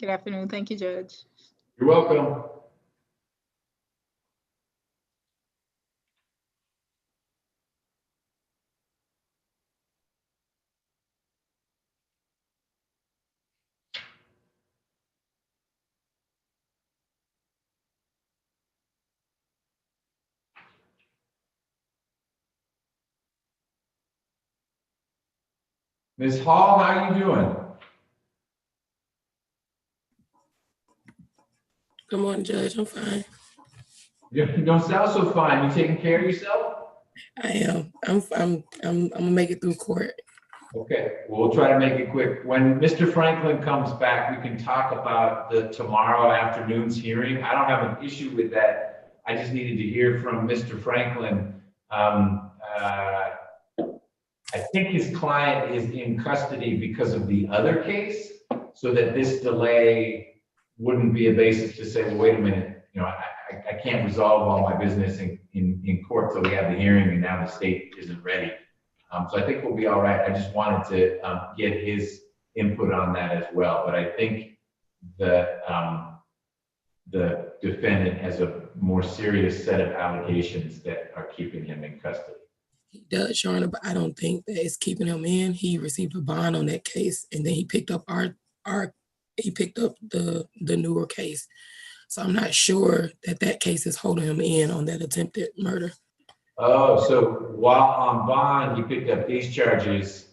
Good afternoon. Thank you, Judge. You're welcome. Ms. Hall, how you doing? Good morning, Judge. I'm fine. You don't sound so fine. You taking care of yourself? I am. I'm gonna make it through court. Okay, we'll try to make it quick. When Mr. Franklin comes back, we can talk about the tomorrow afternoon's hearing. I don't have an issue with that. I just needed to hear from Mr. Franklin. I think his client is in custody because of the other case, so that this delay wouldn't be a basis to say, well, wait a minute, I can't resolve all my business in court till we have the hearing and now the state isn't ready. So I think we'll be all right. I just wanted to get his input on that as well. But I think the defendant has a more serious set of allegations that are keeping him in custody. He does, Your Honor, but I don't think that it's keeping him in. He received a bond on that case, and then he picked up the newer case. So I'm not sure that case is holding him in on that attempted murder. Oh, so while on bond, he picked up these charges,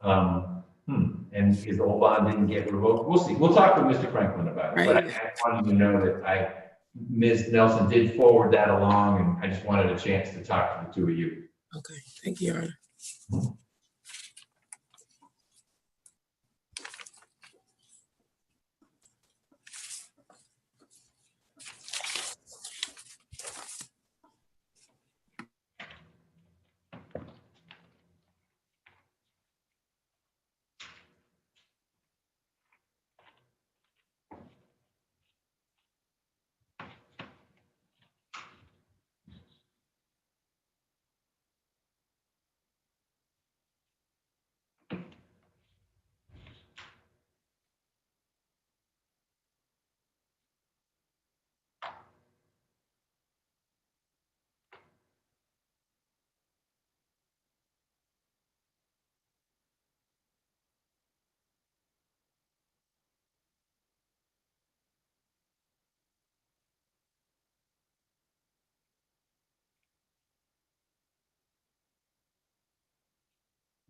and his old bond didn't get revoked. We'll see. We'll talk to Mr. Franklin about it. Right. But I wanted to know that Ms. Nelson did forward that along, and I just wanted a chance to talk to the two of you. Okay, thank you, Your Honor.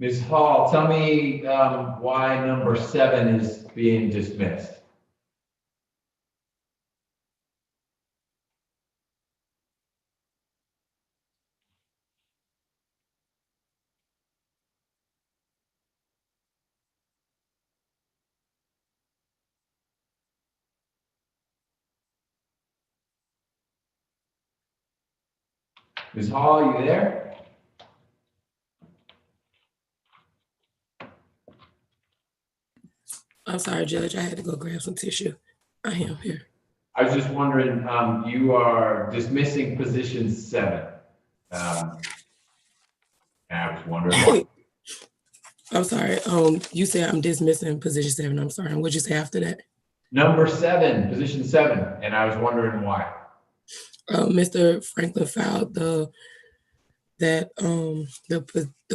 Ms. Hall, tell me why number 7 is being dismissed. Ms. Hall, are you there? I'm sorry, Judge. I had to go grab some tissue. I am here. I was just wondering, you are dismissing position 7. And I was wondering why. I'm sorry. You said I'm dismissing position 7. I'm sorry. What'd you say after that? Number 7, position 7, and I was wondering why. Mr. Franklin filed the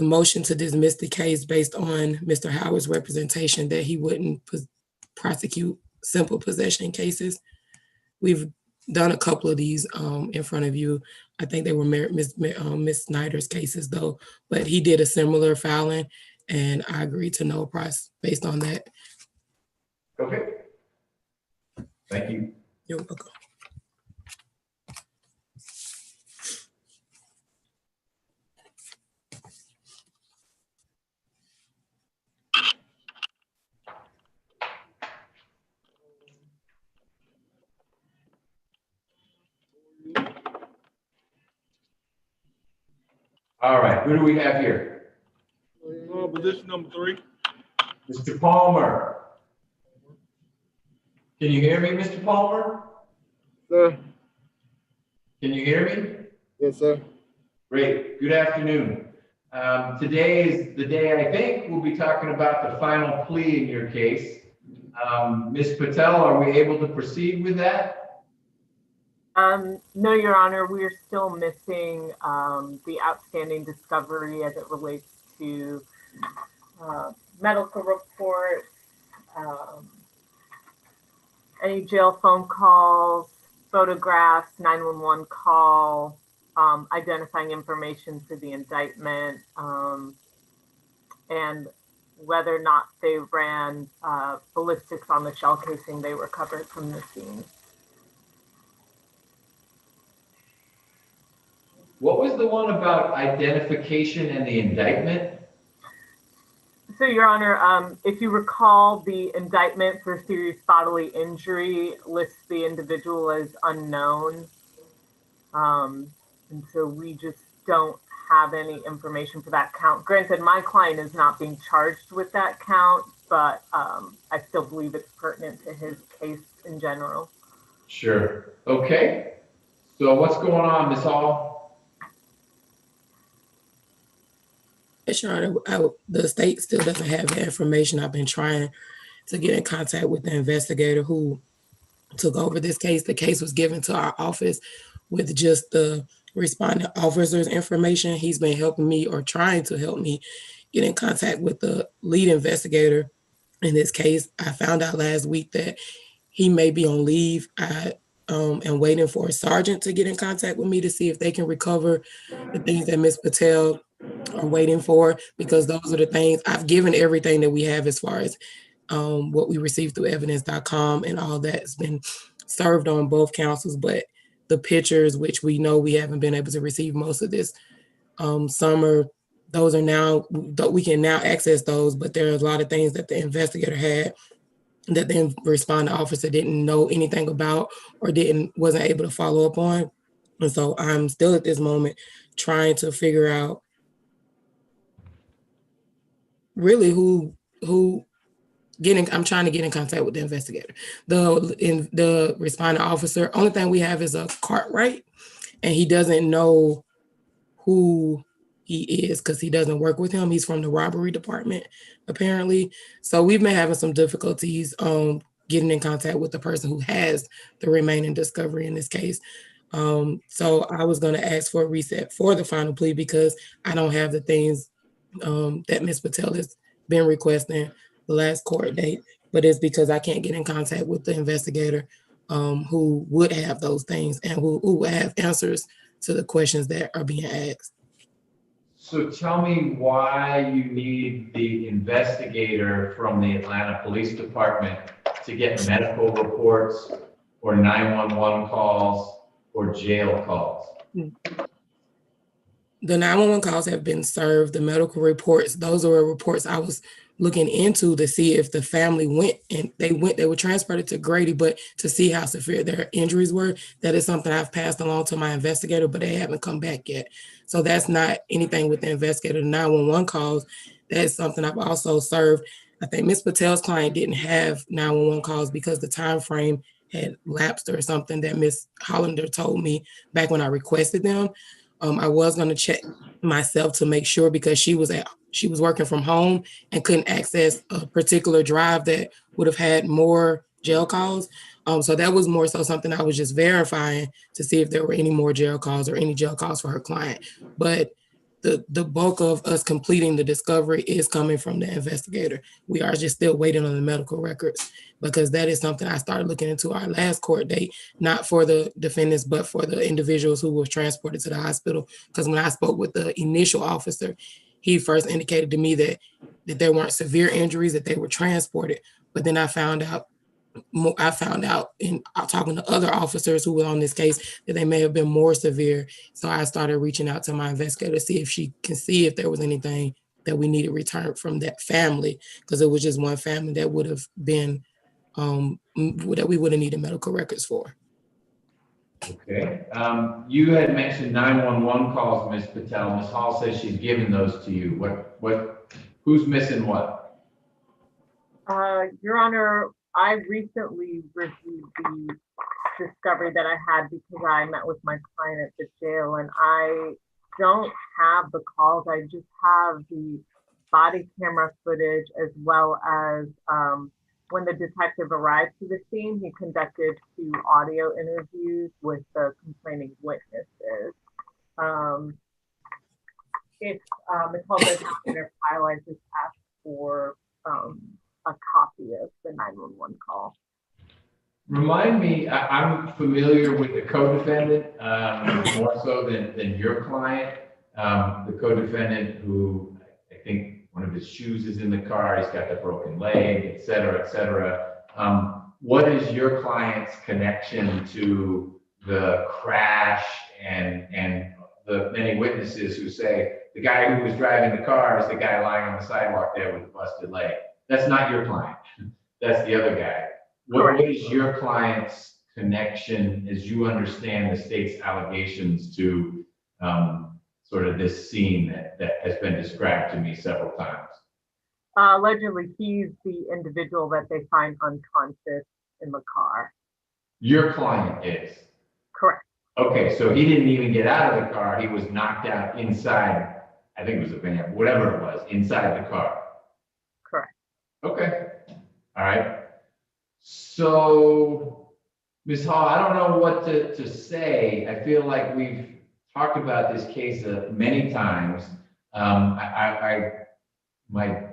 motion to dismiss the case based on Mr. Howard's representation that he wouldn't prosecute simple possession cases. We've done a couple of these in front of you. I think they were Miss Snyder's cases though, but he did a similar filing, and I agreed to no price based on that. Okay. Thank you. You're welcome. All right, who do we have here? Position number 3. Mr. Palmer. Can you hear me, Mr. Palmer? Sir. Can you hear me? Yes, sir. Great, good afternoon. Today is the day I think we'll be talking about the final plea in your case. Ms. Patel, are we able to proceed with that? No, Your Honor, we are still missing the outstanding discovery as it relates to medical reports, any jail phone calls, photographs, 911 call, identifying information for the indictment, and whether or not they ran ballistics on the shell casing they recovered from the scene. What was the one about identification and the indictment? So, Your Honor, if you recall, the indictment for serious bodily injury lists the individual as unknown. And so we just don't have any information for that count. Granted, my client is not being charged with that count, but I still believe it's pertinent to his case in general. Sure. Okay. So what's going on, Ms. Hall? Yes, Your Honor, the state still doesn't have the information. I've been trying to get in contact with the investigator who took over this case. The case was given to our office with just the responding officer's information. He's been helping me or trying to help me get in contact with the lead investigator in this case. I found out last week that he may be on leave. I am waiting for a sergeant to get in contact with me to see if they can recover the things that Ms. Patel are waiting for, because those are the things I've given everything that we have as far as what we received through evidence.com and all that's been served on both councils, but the pictures, which we know we haven't been able to receive most of this summer, those are now, we can now access those, but there are a lot of things that the investigator had that the responding officer didn't know anything about or wasn't able to follow up on. And so I'm still at this moment trying to figure out really I'm trying to get in contact with the investigator. The responding officer, only thing we have is a Cartwright, and he doesn't know who he is because he doesn't work with him. He's from the robbery department, apparently. So we've been having some difficulties getting in contact with the person who has the remaining discovery in this case. So I was going to ask for a reset for the final plea because I don't have the things that Ms. Patel has been requesting the last court date, but it's because I can't get in contact with the investigator who would have those things and who would have answers to the questions that are being asked. So tell me why you need the investigator from the Atlanta Police Department to get medical reports or 911 calls or jail calls. The 911 calls have been served. The medical reports, those are reports I was looking into to see if the family went, they were transported to Grady, but to see how severe their injuries were. That is something I've passed along to my investigator, but they haven't come back yet. So that's not anything with the investigator. The 911 calls, that is something I've also served. I think Ms. Patel's client didn't have 911 calls because the time frame had lapsed or something that Ms. Hollander told me back when I requested them. I was going to check myself to make sure because she was working from home and couldn't access a particular drive that would have had more jail calls. So that was more so something I was just verifying to see if there were any more jail calls or any jail calls for her client. But the bulk of us completing the discovery is coming from the investigator. We are just still waiting on the medical records because that is something I started looking into our last court date, not for the defendants, but for the individuals who were transported to the hospital. Because when I spoke with the initial officer, he first indicated to me that there weren't severe injuries, that they were transported. But then I found out in talking to other officers who were on this case that they may have been more severe. So I started reaching out to my investigator to see if she can see if there was anything that we needed returned from that family, because it was just one family that would have been, that we would have needed medical records for. Okay. You had mentioned 911 calls, Ms. Patel. Ms. Hall says she's given those to you. Who's missing what? Your Honor, I recently reviewed the discovery that I had because I met with my client at the jail, and I don't have the calls. I just have the body camera footage as well as When the detective arrived to the scene, he conducted 2 audio interviews with the complaining witnesses. If Ms. Hall does not in her file, I just asked for a copy of the 911 call. Remind me, I'm familiar with the co-defendant, more so than your client. The co-defendant who, I think one of his shoes is in the car, he's got the broken leg, et cetera, et cetera. What is your client's connection to the crash and the many witnesses who say the guy who was driving the car is the guy lying on the sidewalk there with a busted leg? That's not your client. That's the other guy. What is your client's connection, as you understand the state's allegations, to sort of this scene that has been described to me several times? Allegedly, he's the individual that they find unconscious in the car. Your client is? Correct. Okay, so he didn't even get out of the car. He was knocked out inside, I think it was a van, whatever it was, inside the car. Correct. Okay, all right. So, Ms. Hall, I don't know what to say. I feel like we've talked about this case many times. My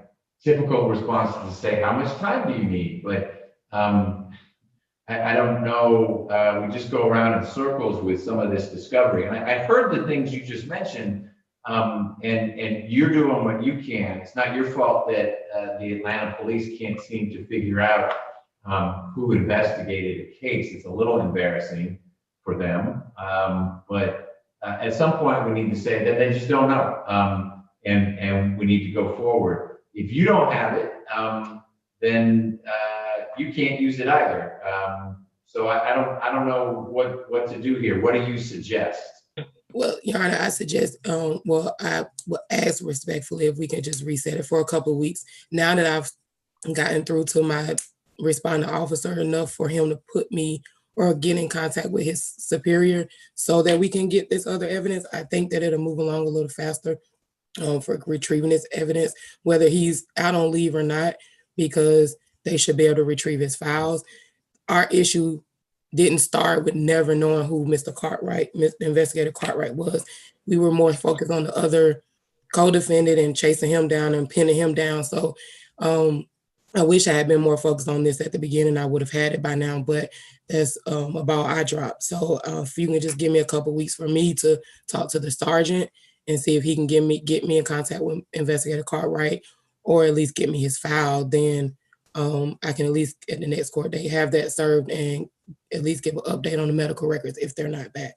typical response is to say, how much time do you need? But I don't know. We just go around in circles with some of this discovery. And I've heard the things you just mentioned, and you're doing what you can. It's not your fault that the Atlanta police can't seem to figure out who investigated the case. It's a little embarrassing for them, but at some point we need to say that they just don't know, and we need to go forward. If you don't have it, then you can't use it either. So I don't know what to do here. What do you suggest? Well, Your Honor, I suggest, I will ask respectfully if we can just reset it for a couple of weeks. Now that I've gotten through to my responding officer enough for him to put me or get in contact with his superior so that we can get this other evidence, I think that it'll move along a little faster for retrieving this evidence, whether he's out on leave or not, because they should be able to retrieve his files. Our issue didn't start with never knowing who Mr. Cartwright, Mr. Investigator Cartwright was. We were more focused on the other co-defendant and chasing him down and pinning him down. So I wish I had been more focused on this at the beginning. I would have had it by now, but that's about I dropped. So if you can just give me a couple weeks for me to talk to the sergeant and see if he can get me in contact with Investigator Cartwright, or at least get me his file, then I can at least at the next court date have that served and at least give an update on the medical records if they're not back.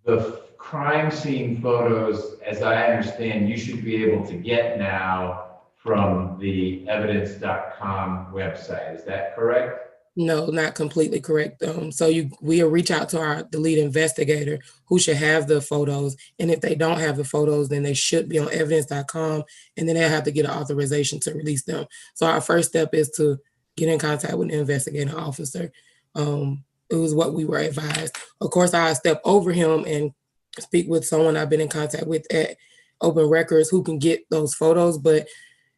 The crime scene photos, as I understand, you should be able to get now from the evidence.com website. Is that correct? No, not completely correct. So we'll reach out to the lead investigator who should have the photos. And if they don't have the photos, then they should be on evidence.com, and then they'll have to get an authorization to release them. So our first step is to get in contact with the investigating officer. It was what we were advised. Of course, I'll step over him and speak with someone I've been in contact with at Open Records who can get those photos, but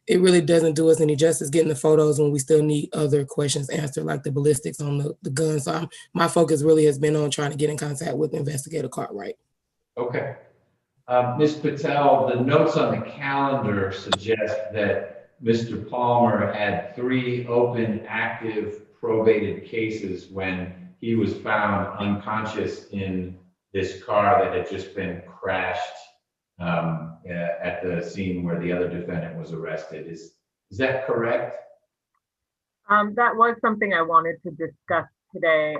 it really doesn't do us any justice getting the photos when we still need other questions answered, like the ballistics on the gun. So my focus really has been on trying to get in contact with Investigator Cartwright. Okay. Ms. Patel, the notes on the calendar suggest that Mr. Palmer had 3 open, active, probated cases when he was found unconscious in this car that had just been crashed at the scene where the other defendant was arrested. Is that correct? That was something I wanted to discuss today.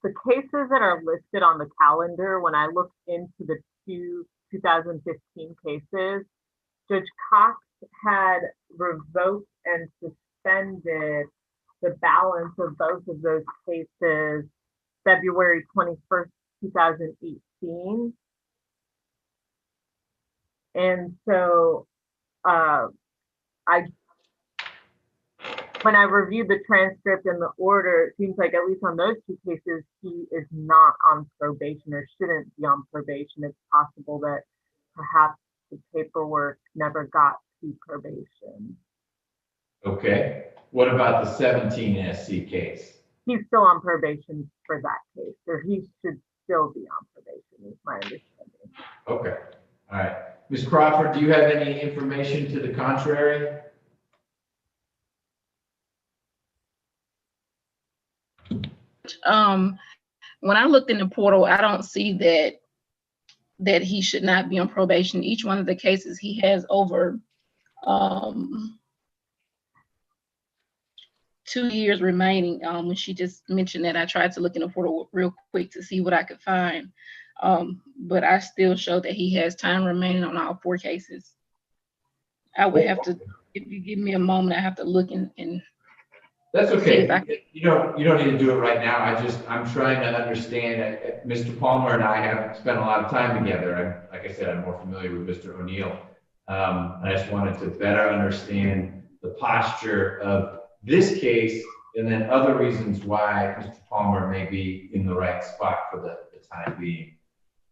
The cases that are listed on the calendar, when I looked into the 2015 cases, Judge Cox had revoked and suspended the balance of both of those cases February 21st, 2018. And so when I reviewed the transcript and the order, it seems like at least on those 2 cases, he is not on probation or shouldn't be on probation. It's possible that perhaps the paperwork never got to probation. Okay. What about the 17 SC case? He's still on probation for that case, or he should still be on probation, is my understanding. Okay. All right. Ms. Crawford, do you have any information to the contrary? When I looked in the portal, I don't see that he should not be on probation. Each one of the cases he has over 2 years remaining. When she just mentioned that, I tried to look in the portal real quick to see what I could find. But I still show that he has time remaining on all 4 cases. I would have to, if you give me a moment, I have to look and That's see okay. if I You don't need to do it right now. I'm trying to understand. Mr. Palmer and I have spent a lot of time together. Like I said, I'm more familiar with Mr. O'Neill. I just wanted to better understand the posture of this case and then other reasons why Mr. Palmer may be in the right spot for the time being.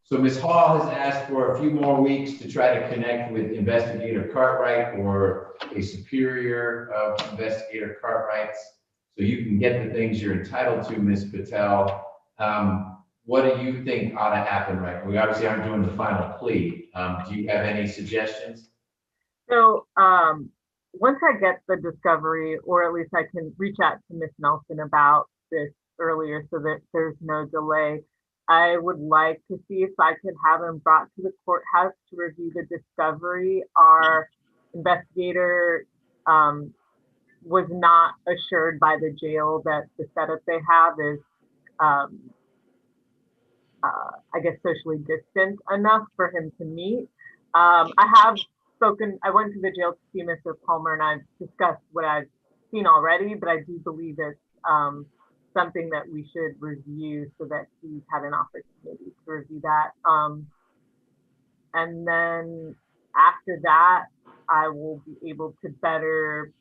So Ms. Hall has asked for a few more weeks to try to connect with Investigator Cartwright or a superior of Investigator Cartwright's so you can get the things you're entitled to, Ms. Patel. What do you think ought to happen, right? We obviously aren't doing the final plea. Do you have any suggestions? So once I get the discovery, or at least I can reach out to Ms. Nelson about this earlier so that there's no delay, I would like to see if I could have him brought to the courthouse to review the discovery. Our investigator was not assured by the jail that the setup they have is, I guess, socially distant enough for him to meet. I went to the jail to see Mr. Palmer and I've discussed what I've seen already, but I do believe it's something that we should review so that he's had an opportunity to review that. And then after that, I will be able to better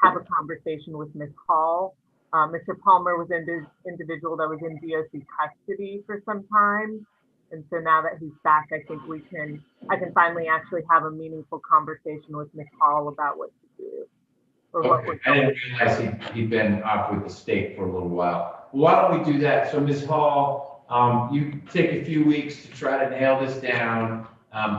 have a conversation with Ms. Hall. Mr. Palmer was an individual that was in DOC custody for some time. And so now that he's back, I think I can finally actually have a meaningful conversation with Ms. Hall about what to do. Okay. I didn't realize he'd been off with the state for a little while. Why don't we do that? So Ms. Hall, you take a few weeks to try to nail this down.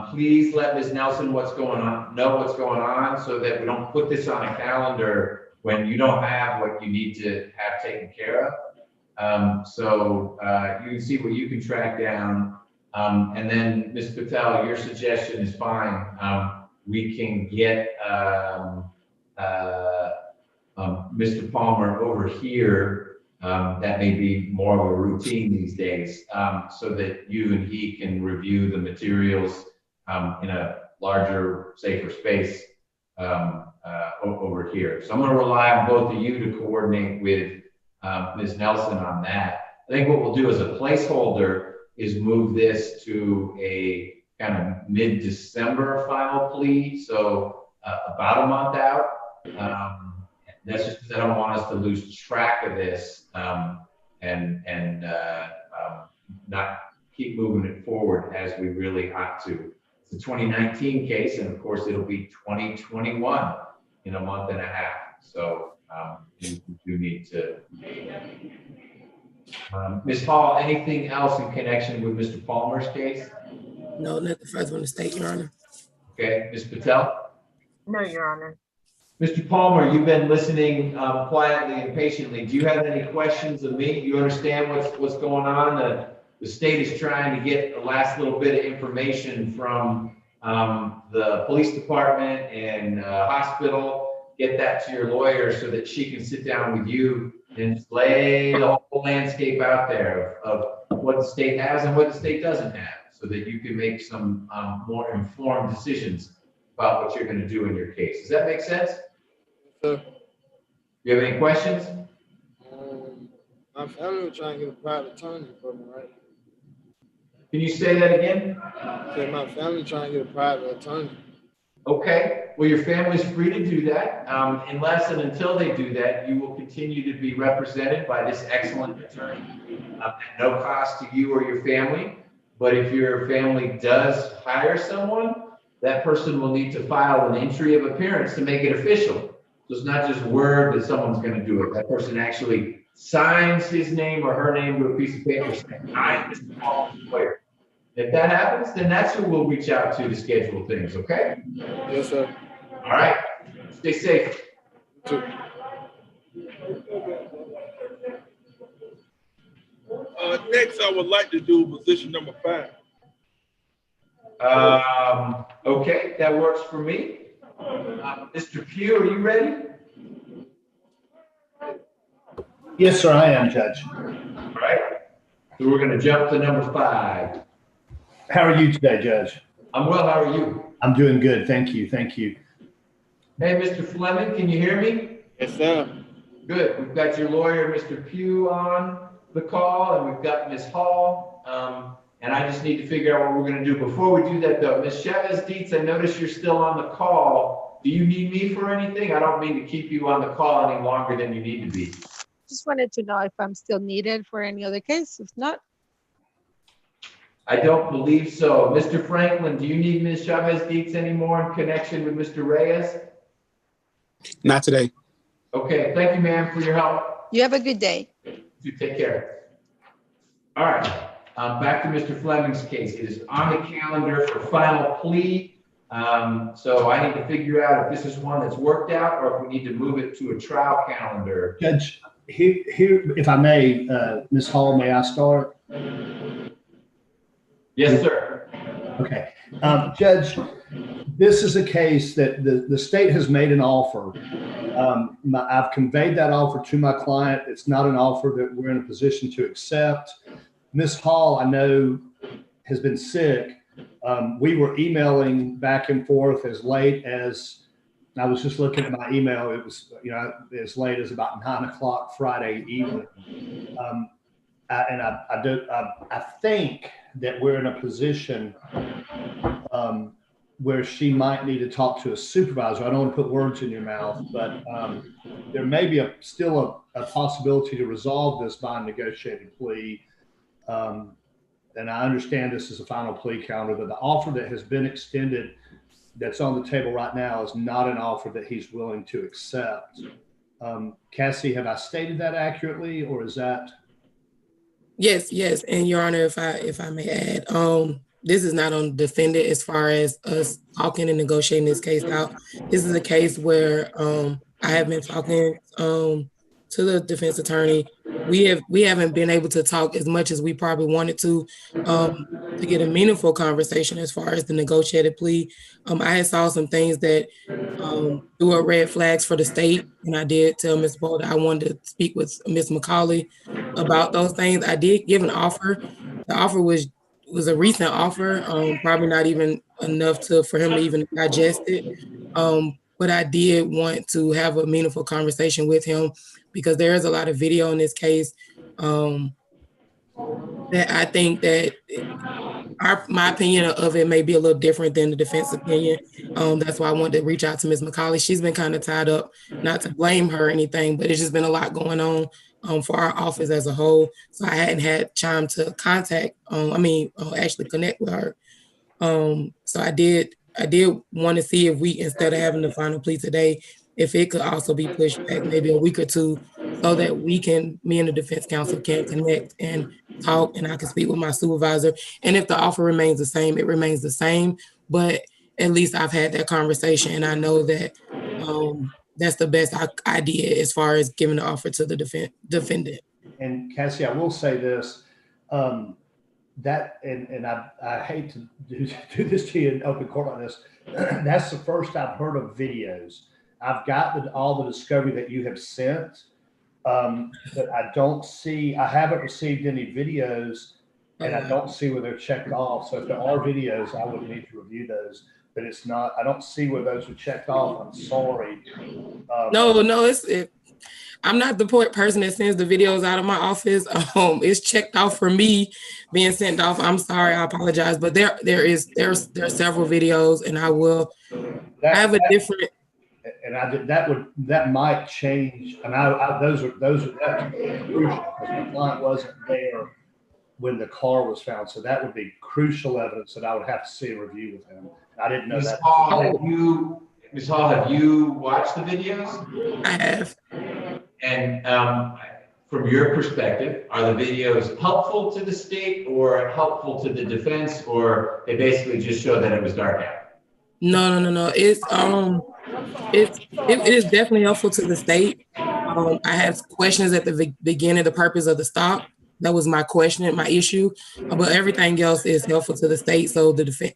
Please let Ms. Nelson know what's going on so that we don't put this on a calendar when you don't have what you need to have taken care of. So you can see what you can track down. And then Ms. Patel, your suggestion is fine. We can get Mr. Palmer over here. That may be more of a routine these days, so that you and he can review the materials in a larger, safer space over here. So I'm going to rely on both of you to coordinate with Ms. Nelson on that. I think what we'll do as a placeholder is move this to a kind of mid-December final plea, so about a month out. That's just because I don't want us to lose track of this and not keep moving it forward as we really ought to. It's a 2019 case, and of course it'll be 2021 in a month and a half. So you do need to. Ms. Hall, anything else in connection with Mr. Palmer's case? No, nothing further on the state, Your Honor. Okay, Ms. Patel? No, Your Honor. Mr. Palmer, you've been listening quietly and patiently. Do you have any questions of me? Do you understand what's going on? The state is trying to get the last little bit of information from the police department and hospital, get that to your lawyer so that she can sit down with you and lay the whole landscape out there of what the state has and what the state doesn't have, so that you can make some more informed decisions about what you're going to do in your case. Does that make sense? Sir, You have any questions? my family was trying to get a private attorney for me, right? Can you say that again? Said my family trying to get a private attorney. Okay, well, your family's free to do that. Unless and until they do that, you will continue to be represented by this excellent attorney at no cost to you or your family. But if your family does hire someone, that person will need to file an entry of appearance to make it official. So it's not just word that someone's gonna do it. That person actually signs his name or her name to a piece of paper saying, I, Mr. Paul's lawyer. If that happens, then that's who we'll reach out to schedule things, okay? Yes, sir. All right, stay safe. Next, I would like to do position number 5. Okay, that works for me. Mr. Pugh, are you ready? Yes, sir, I am, Judge. All right, so we're gonna jump to number 5. How are you today, Judge? I'm well, how are you? I'm doing good. Thank you. Thank you. Hey, Mr. Fleming, can you hear me? Yes, sir. Good, we've got your lawyer, Mr. Pugh, on the call, and we've got Ms. Hall. And I just need to figure out what we're gonna do. Before we do that though, Ms. Chavez Dietz, I notice you're still on the call. Do you need me for anything? I don't mean to keep you on the call any longer than you need to be. Just wanted to know if I'm still needed for any other case. If not, I don't believe so. Mr. Franklin, do you need Ms. Chavez Dietz anymore in connection with Mr. Reyes? Not today. Okay, thank you, ma'am, for your help. you have a good day. You take care. All right, back to Mr. Fleming's case. It is on the calendar for final plea. So I need to figure out if this is one that's worked out or if we need to move it to a trial calendar. Judge, here, if I may, Ms. Hall, may I start? Yes, sir. Okay. Judge, this is a case that the state has made an offer. I've conveyed that offer to my client. It's not an offer that we're in a position to accept. Ms. Hall, I know, has been sick. We were emailing back and forth as late as, I was just looking at my email. It was, as late as about 9 o'clock Friday evening. I think that we're in a position where she might need to talk to a supervisor. I don't want to put words in your mouth, but there may be still a possibility to resolve this by a negotiated plea. And I understand this is a final plea calendar, but the offer that has been extended that's on the table right now is not an offer that he's willing to accept. Cassie, have I stated that accurately, or is that? Yes, and Your Honor, if I may add, this is not on the defendant as far as us talking and negotiating this case out. This is a case where I have been talking to the defense attorney. We haven't been able to talk as much as we probably wanted to get a meaningful conversation as far as the negotiated plea. I had saw some things that threw up red flags for the state, and I did tell Ms. Bold I wanted to speak with Ms. McCauley about those things. I did give an offer. The offer was a recent offer, probably not even enough for him to even digest it. But I did want to have a meaningful conversation with him because there is a lot of video in this case that I think that my opinion of it may be a little different than the defense opinion. That's why I wanted to reach out to Ms. McCauley. She's been kind of tied up, not to blame her or anything, but it's just been a lot going on for our office as a whole. So I hadn't had time to actually connect with her. So I did want to see if we, instead of having the final plea today, if it could also be pushed back maybe a week or two so that me and the defense counsel can connect and talk, and I can speak with my supervisor. And if the offer remains the same, it remains the same. But at least I've had that conversation, and I know that that's the best idea as far as giving the offer to the defendant. And Cassie, I will say this, that, and I hate to do this to you in open court on this, that's the first I've heard of videos. I've got all the discovery that you have sent, but I haven't received any videos, and I don't see where they're checked off. So if there are videos, I would need to review those, but it's not, I don't see where those are checked off. I'm sorry. No, I'm not the person that sends the videos out of my office. It's checked off for me being sent off. I'm sorry, I apologize, but there are several videos, and I have a different. And that might change. And that's crucial because my client wasn't there when the car was found, so that would be crucial evidence that I would have to see and review with him. I didn't know that. Ms. Hall, have you watched the videos? I have. And from your perspective, are the videos helpful to the state or helpful to the defense, or they basically just show that it was dark out? No. It is definitely helpful to the state. I had questions at the beginning, the purpose of the stop. That was my question, my issue. But everything else is helpful to the state. So the defense,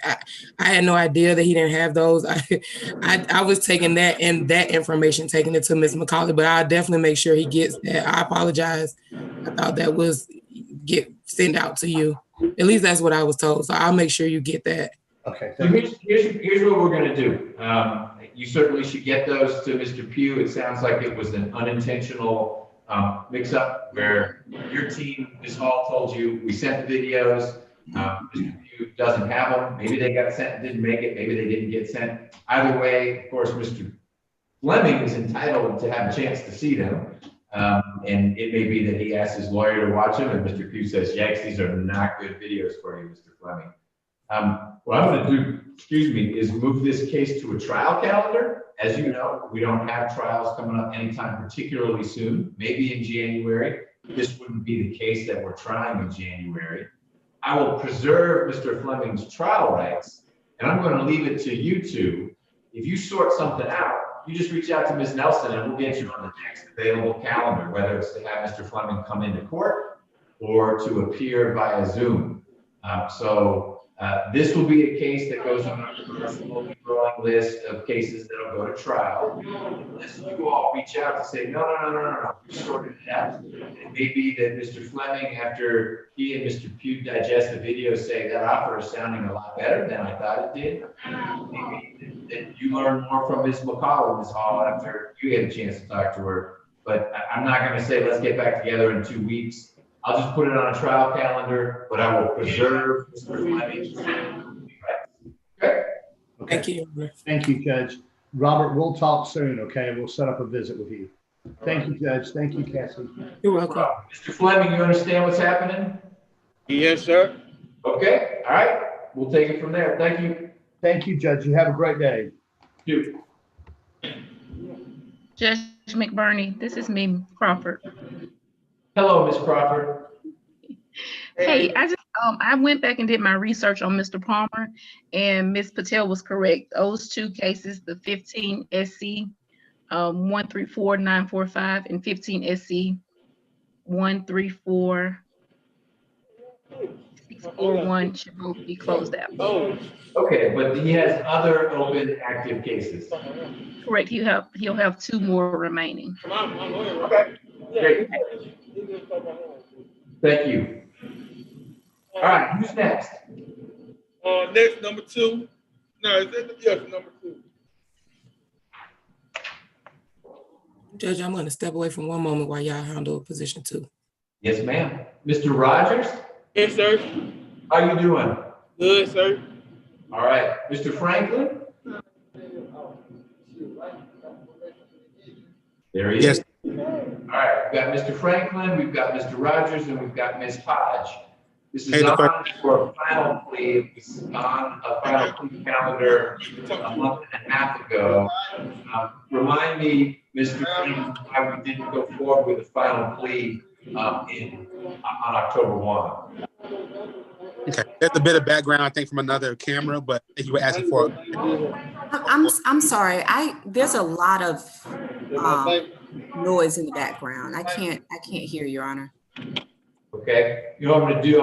I had no idea that he didn't have those. I was taking that and that information, taking it to Ms. McCauley, but I'll definitely make sure he gets that. I apologize. I thought that was sent out to you. At least that's what I was told. So I'll make sure you get that. Okay. So here's what we're going to do. You certainly should get those to Mr. Pugh. It sounds like it was an unintentional mix-up where your team, Ms. Hall, told you we sent the videos. Mr. Pugh doesn't have them. Maybe they got sent and didn't make it. Maybe they didn't get sent. Either way, of course, Mr. Fleming is entitled to have a chance to see them. And it may be that he asks his lawyer to watch them, and Mr. Pugh says, "Yikes, these are not good videos for you, Mr. Fleming." What I'm going to do, is move this case to a trial calendar. As you know, we don't have trials coming up anytime particularly soon, maybe in January. This wouldn't be the case that we're trying in January. I will preserve Mr. Fleming's trial rights, and I'm going to leave it to you two. If you sort something out, you just reach out to Ms. Nelson and we'll get you on the next available calendar, whether it's to have Mr. Fleming come into court or to appear via Zoom. This will be a case that goes on our commercial growing list of cases that will go to trial. Unless you all reach out to say, no, we sorted it out. It may be that Mr. Fleming, after he and Mr. Pugh digest the video, say that offer is sounding a lot better than I thought it did. Maybe that you learn more from Ms. McCall, Ms. Hall, after you had a chance to talk to her. But I'm not going to say, let's get back together in 2 weeks. I'll just put it on a trial calendar, but I will preserve Mr. Fleming's rights. Okay? Thank you. Thank you, Judge. Robert, we'll talk soon, okay? We'll set up a visit with you. Thank you, Judge. Thank you, Cassie. You're welcome. Mr. Fleming, you understand what's happening? Yes, sir. Okay, all right. We'll take it from there. Thank you. Thank you, Judge. You have a great day. You. Judge McBurney, this is me, Crawford. Hello, Ms. Crawford. Hey, I went back and did my research on Mr. Palmer, and Ms. Patel was correct. Those two cases, the 15 SC 134945 and 15 SC 134641 should both be closed out. Okay, but he has other open active cases. Correct. He'll have 2 more remaining. Okay, great. Thank you. All right, who's next? Next, number 2. No, yes, number 2. Judge, I'm going to step away from one moment while y'all handle position 2. Yes, ma'am. Mr. Rogers, Yes, sir. how you doing? Good, sir. All right, Mr. Franklin? There he is. Yes. All right, we've got Mr. Franklin, we've got Mr. Rogers, and we've got Ms. Hodge. This is Hey, on for a final plea. This is on a final plea calendar a month and a half ago. Remind me, Mr. Franklin, why we didn't go forward with the final plea on October 1. Okay. There's a bit of background, I think, from another camera, but you were asking for. I'm sorry. There's a lot of noise in the background. I can't hear, Your Honor. Okay, you know what I'm gonna do?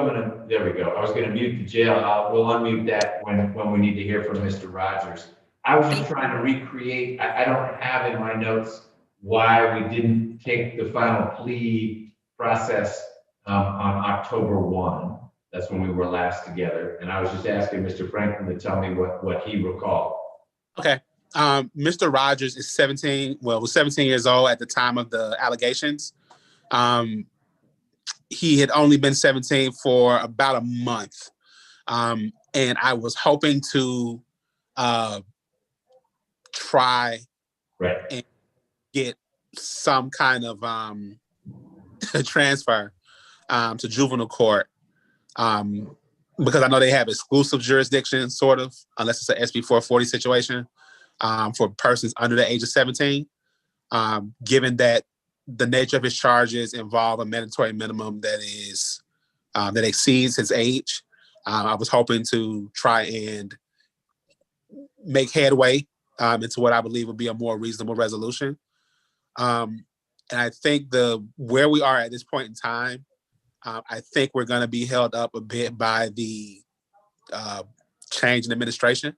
There we go. I was gonna mute the jail. We'll unmute that when we need to hear from Mr. Rogers. I was just trying to recreate, I don't have in my notes why we didn't take the final plea process on October 1. That's when we were last together. And I was just asking Mr. Franklin to tell me what he recalled. Okay. Mr. Rogers is 17, was 17 years old at the time of the allegations. He had only been 17 for about a month. And I was hoping to try and get some kind of transfer to juvenile court because I know they have exclusive jurisdiction, sort of, unless it's an SB 440 situation. for persons under the age of 17, given that the nature of his charges involve a mandatory minimum that is that exceeds his age. I was hoping to try and make headway into what I believe would be a more reasonable resolution. And I think where we are at this point in time, I think we're going to be held up a bit by the change in administration.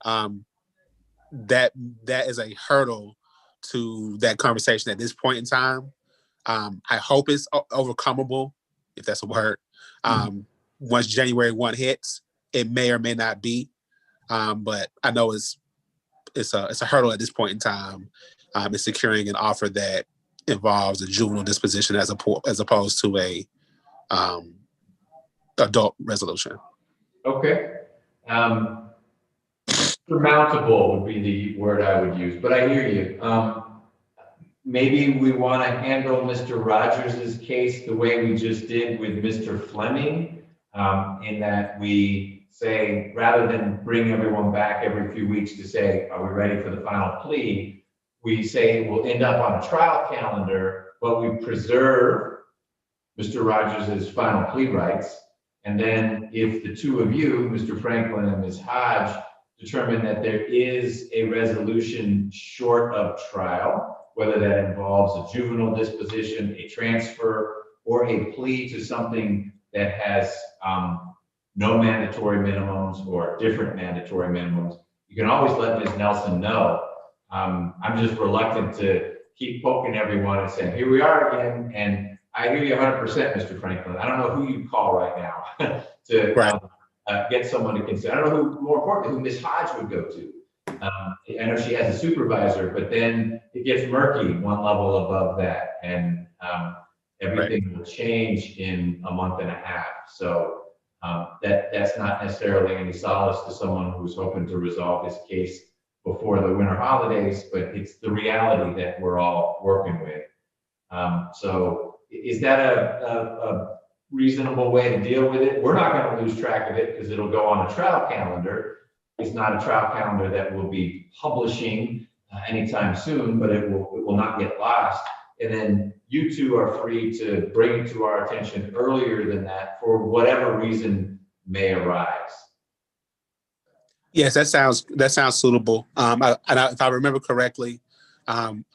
That is a hurdle to that conversation at this point in time. I hope it's overcomable, if that's a word. Once January 1 hits, it may or may not be, but I know it's a hurdle at this point in time. In securing an offer that involves a juvenile disposition as opposed to a adult resolution. Okay. Surmountable would be the word I would use, but I hear you. Maybe we want to handle Mr. Rogers' case the way we just did with Mr. Fleming, in that we say, rather than bring everyone back every few weeks to say, are we ready for the final plea? We say we'll end up on a trial calendar, but we preserve Mr. Rogers' final plea rights. And then if the two of you, Mr. Franklin and Ms. Hodge, determine that there is a resolution short of trial, whether that involves a juvenile disposition, a transfer, or a plea to something that has no mandatory minimums or different mandatory minimums, you can always let Ms. Nelson know. I'm just reluctant to keep poking everyone and saying, here we are again. And I hear you 100%, Mr. Franklin. I don't know who you call right now to get someone to consider. I don't know who, more importantly, who Ms. Hodge would go to. I know she has a supervisor, but then it gets murky one level above that. And everything will change in a month and a half. So that's not necessarily any solace to someone who's hoping to resolve this case before the winter holidays, but it's the reality that we're all working with. So is that a reasonable way to deal with it? We're not going to lose track of it because it'll go on a trial calendar. It's not a trial calendar that we'll be publishing anytime soon, but it will not get lost. And then you two are free to bring it to our attention earlier than that for whatever reason may arise. Yes, that sounds suitable. If I remember correctly,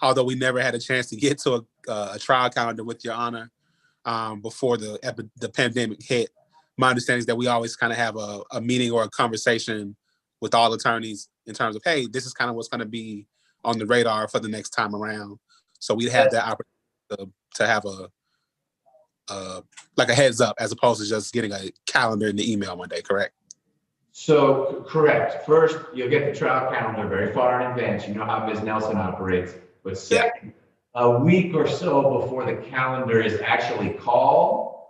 although we never had a chance to get to a trial calendar with Your Honor before the pandemic hit, my understanding is that we always kind of have a meeting or a conversation with all attorneys in terms of, hey, this is kind of what's going to be on the radar for the next time around. So we'd have that opportunity to have a heads up as opposed to just getting a calendar in the email one day, correct? So, correct. First, you'll get the trial calendar very far in advance. You know how Ms. Nelson operates. But second, a week or so before the calendar is actually called,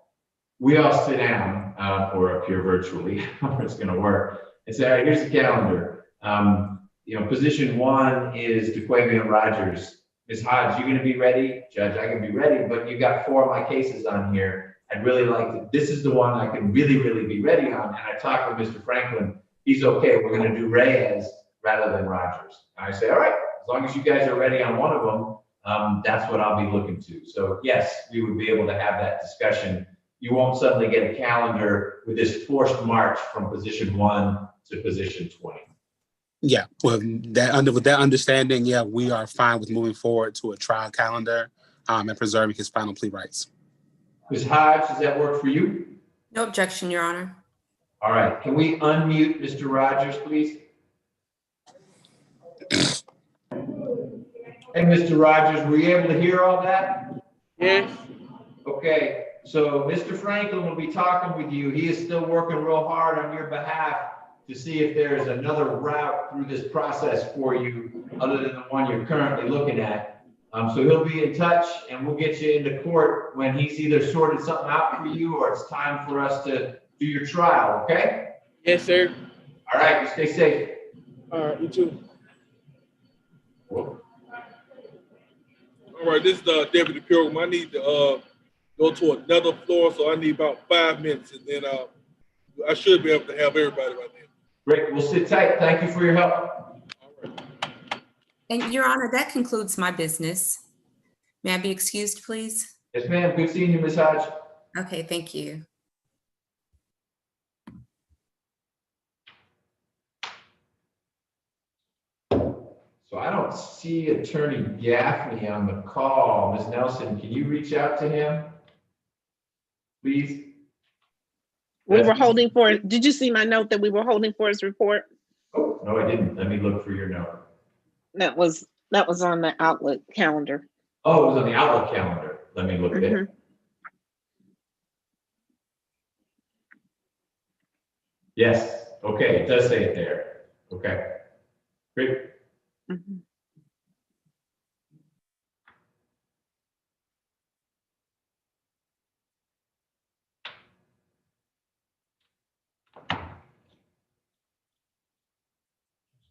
we all sit down or appear virtually, however it's going to work, and say, all right, here's the calendar. Position one is DeQuavian Rogers. Ms. Hodge, you going to be ready? Judge, I can be ready, but you got 4 of my cases on here. I'd really like to, this is the one I can really, really be ready on. And I talked with Mr. Franklin. He's okay. We're going to do Reyes rather than Rogers. And I say, all right, as long as you guys are ready on one of them, that's what I'll be looking to. So yes, we would be able to have that discussion. You won't suddenly get a calendar with this forced march from position 1 to position 20. Yeah, well, with that understanding, yeah, we are fine with moving forward to a trial calendar and preserving his final plea rights. Ms. Hodge, does that work for you? No objection, Your Honor. All right, can we unmute Mr. Rogers, please? Hey, Mr. Rogers, were you able to hear all that? Yes. Okay, so Mr. Franklin will be talking with you. He is still working real hard on your behalf to see if there's another route through this process for you other than the one you're currently looking at. So he'll be in touch and we'll get you into court when he's either sorted something out for you or it's time for us to do your trial, okay? Yes, sir. All right, you stay safe. All right, you too. All right, this is Deputy Pilgrim. I need to go to another floor, so I need about 5 minutes, and then I should be able to have everybody right there. Great, we'll sit tight. Thank you for your help. All right. And Your Honor, that concludes my business. May I be excused, please? Yes, ma'am. Good seeing you, Ms. Hodge. Okay, thank you. So I don't see Attorney Gaffney on the call. Ms. Nelson, can you reach out to him? Please? We were holding for, did you see my note that we were holding for his report? Oh, no, I didn't. Let me look for your note. That was on the Outlook calendar. Oh, it was on the Outlook calendar. Let me look there. Yes, okay, it does say it there. Okay, great.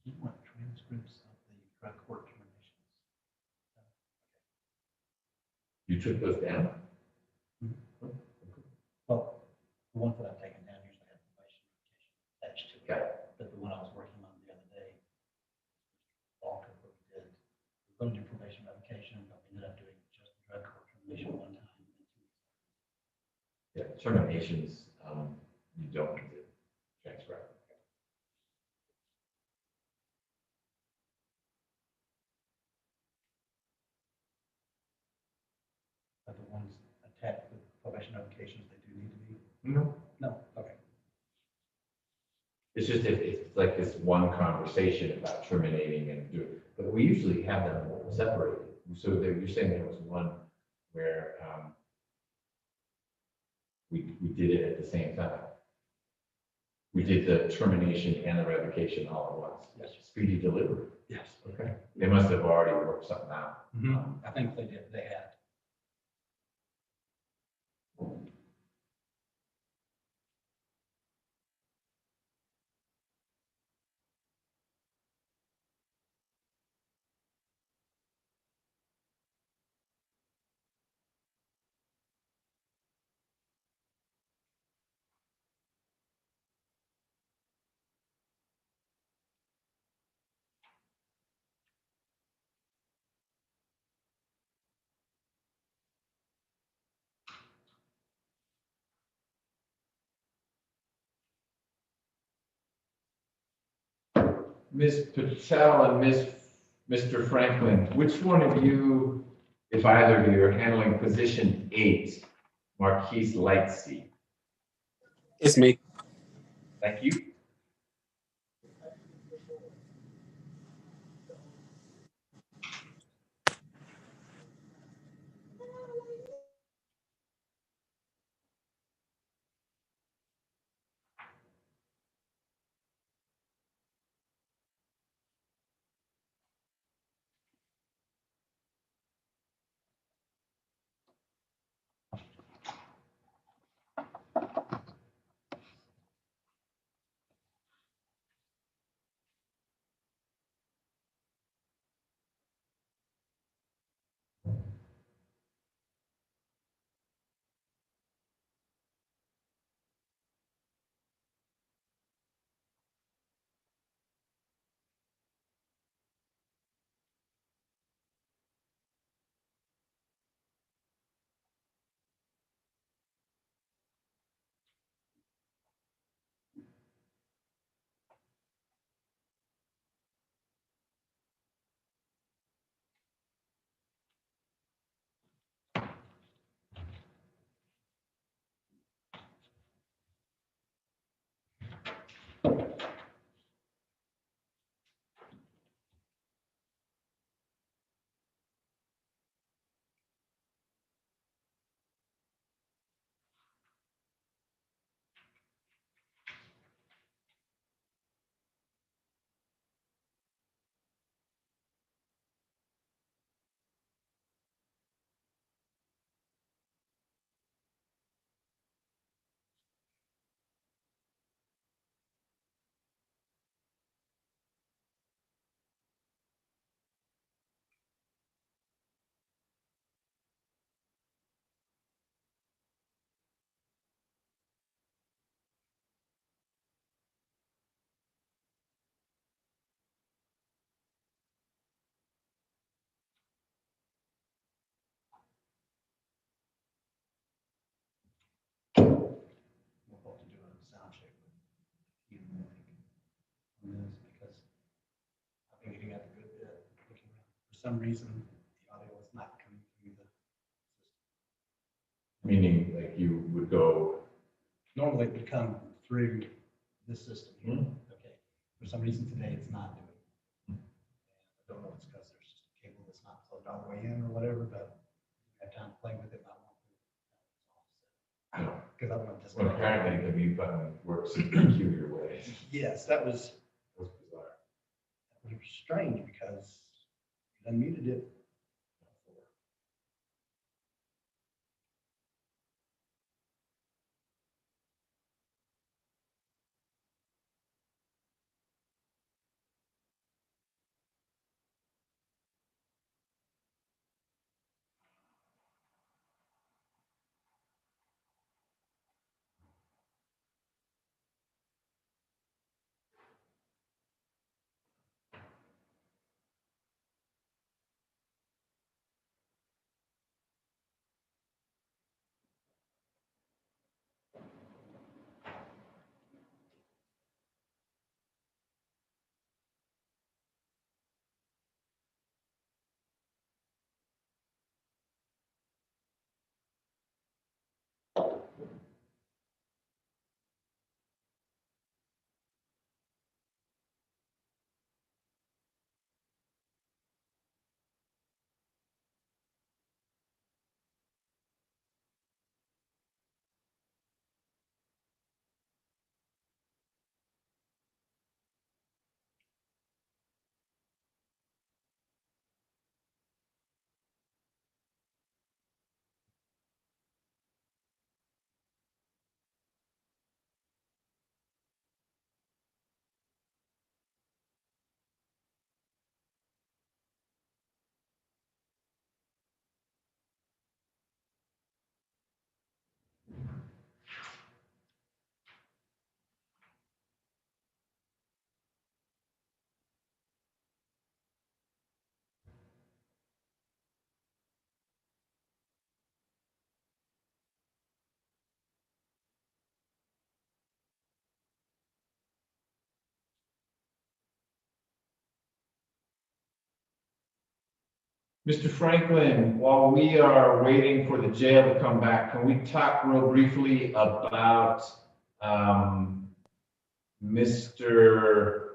You want transcripts of the drug court terminations? You took those down? Well, the ones that I've taken down usually have probation notification attached to it. Okay. But the one I was working on the other day, bulk of what we did, we put in probation revocation, but we ended up doing just the drug court termination one time. Yeah, terminations, you don't need to transcribe. But the ones attached with probation notifications, they do need to be? No. No, okay. It's just if it's like this one conversation about terminating and doing, but we usually have them separated. So you're saying there was one where we did it at the same time. We did the termination and the revocation all at once. Yes. Speedy delivery. Yes. Okay. They must have already worked something out. I think they did, they had. Ms. Patel and Mr. Franklin, which one of you, if either of you, are handling position 8, Marquise Lightsey? It's me. Thank you. sound check with you, I think, on this, because I think he got a good bit looking around. For some reason, the audio was not coming through the system. Meaning like you would go, Normally it would come through this system here. Okay. For some reason today it's not doing it. And I don't know if it's because there's just a cable that's not plugged all the way in or whatever, but I have time to play with it. I want to. Because I want to well, disconnect. apparently the mute button works in peculiar ways. Yes, that was Bizarre. strange because you unmuted it. Mr. Franklin, while we are waiting for the jail to come back, can we talk real briefly about Mr.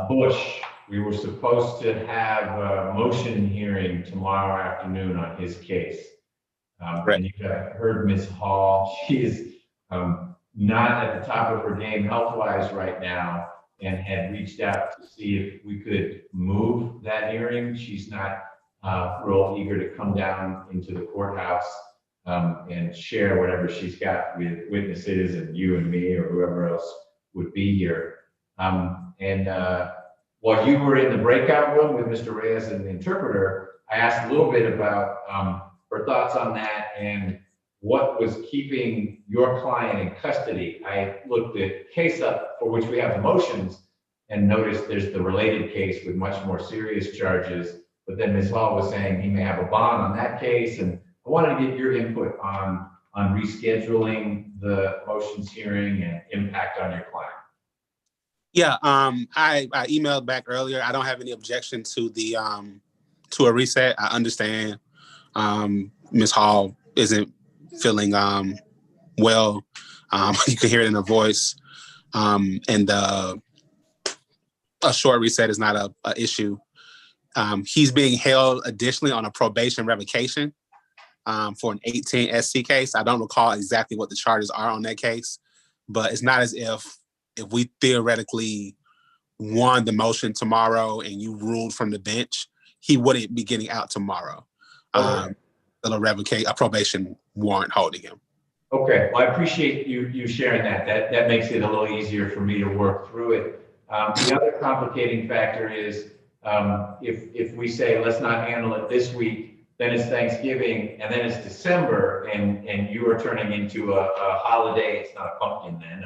Bush? We were supposed to have a motion hearing tomorrow afternoon on his case. And you have heard Ms. Hall. She is not at the top of her game health-wise right now and had reached out to see if we could move that hearing. She's not real eager to come down into the courthouse and share whatever she's got with witnesses and you and me or whoever else would be here. While you were in the breakout room with Mr. Reyes and the interpreter, I asked a little bit about her thoughts on that and what was keeping your client in custody. I looked at case up for which we have the motions and noticed there's the related case with much more serious charges. But then Ms. Hall was saying he may have a bond on that case. And I wanted to get your input on rescheduling the motions hearing and impact on your client. Yeah, I emailed back earlier. I don't have any objection to the to a reset. I understand Ms. Hall isn't feeling well. You can hear it in her voice. And a short reset is not a issue. He's being held additionally on a probation revocation for an 18 SC case. I don't recall exactly what the charges are on that case, but it's not as if we theoretically won the motion tomorrow and you ruled from the bench, he wouldn't be getting out tomorrow. Okay. A probation warrant holding him. Okay, well, I appreciate you sharing that. That makes it a little easier for me to work through it. The other complicating factor is if we say, let's not handle it this week, then it's Thanksgiving, and then it's December, and you are turning into a holiday. It's not a pumpkin then,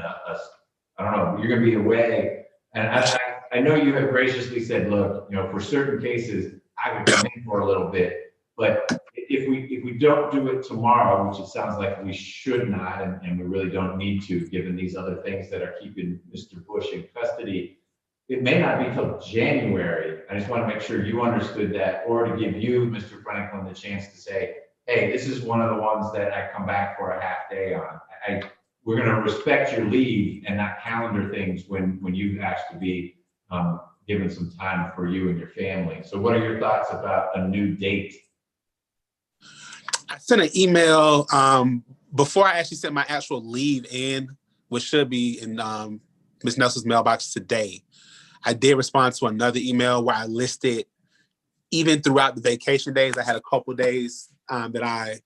I don't know, you're gonna be away. And I know you have graciously said, look, for certain cases, I would come in for a little bit. But if we don't do it tomorrow, which it sounds like we should not, and we really don't need to, given these other things that are keeping Mr. Bush in custody, it may not be till January. I just want to make sure you understood that, or to give you, Mr. Franklin, the chance to say, hey, this is one of the ones that I come back for a half day on. We're going to respect your leave and not calendar things when you've asked to be given some time for you and your family. So what are your thoughts about a new date? I sent an email before I actually sent my actual leave in, which should be in Ms. Nelson's mailbox today. I did respond to another email where I listed, even throughout the vacation days, I had a couple days that I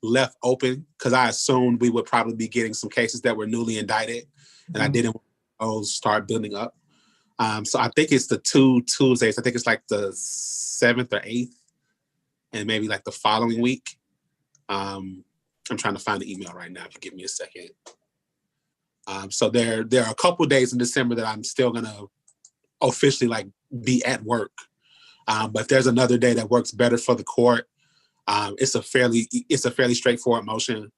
left open because I assumed we would probably be getting some cases that were newly indicted, and I didn't want those start building up. So I think it's the 2 Tuesdays. I think it's like the 7th or 8th, and maybe like the following week. I'm trying to find the email right now. If you give me a second. So there are a couple days in December that I'm still gonna officially like be at work. But if there's another day that works better for the court, it's a fairly straightforward motion.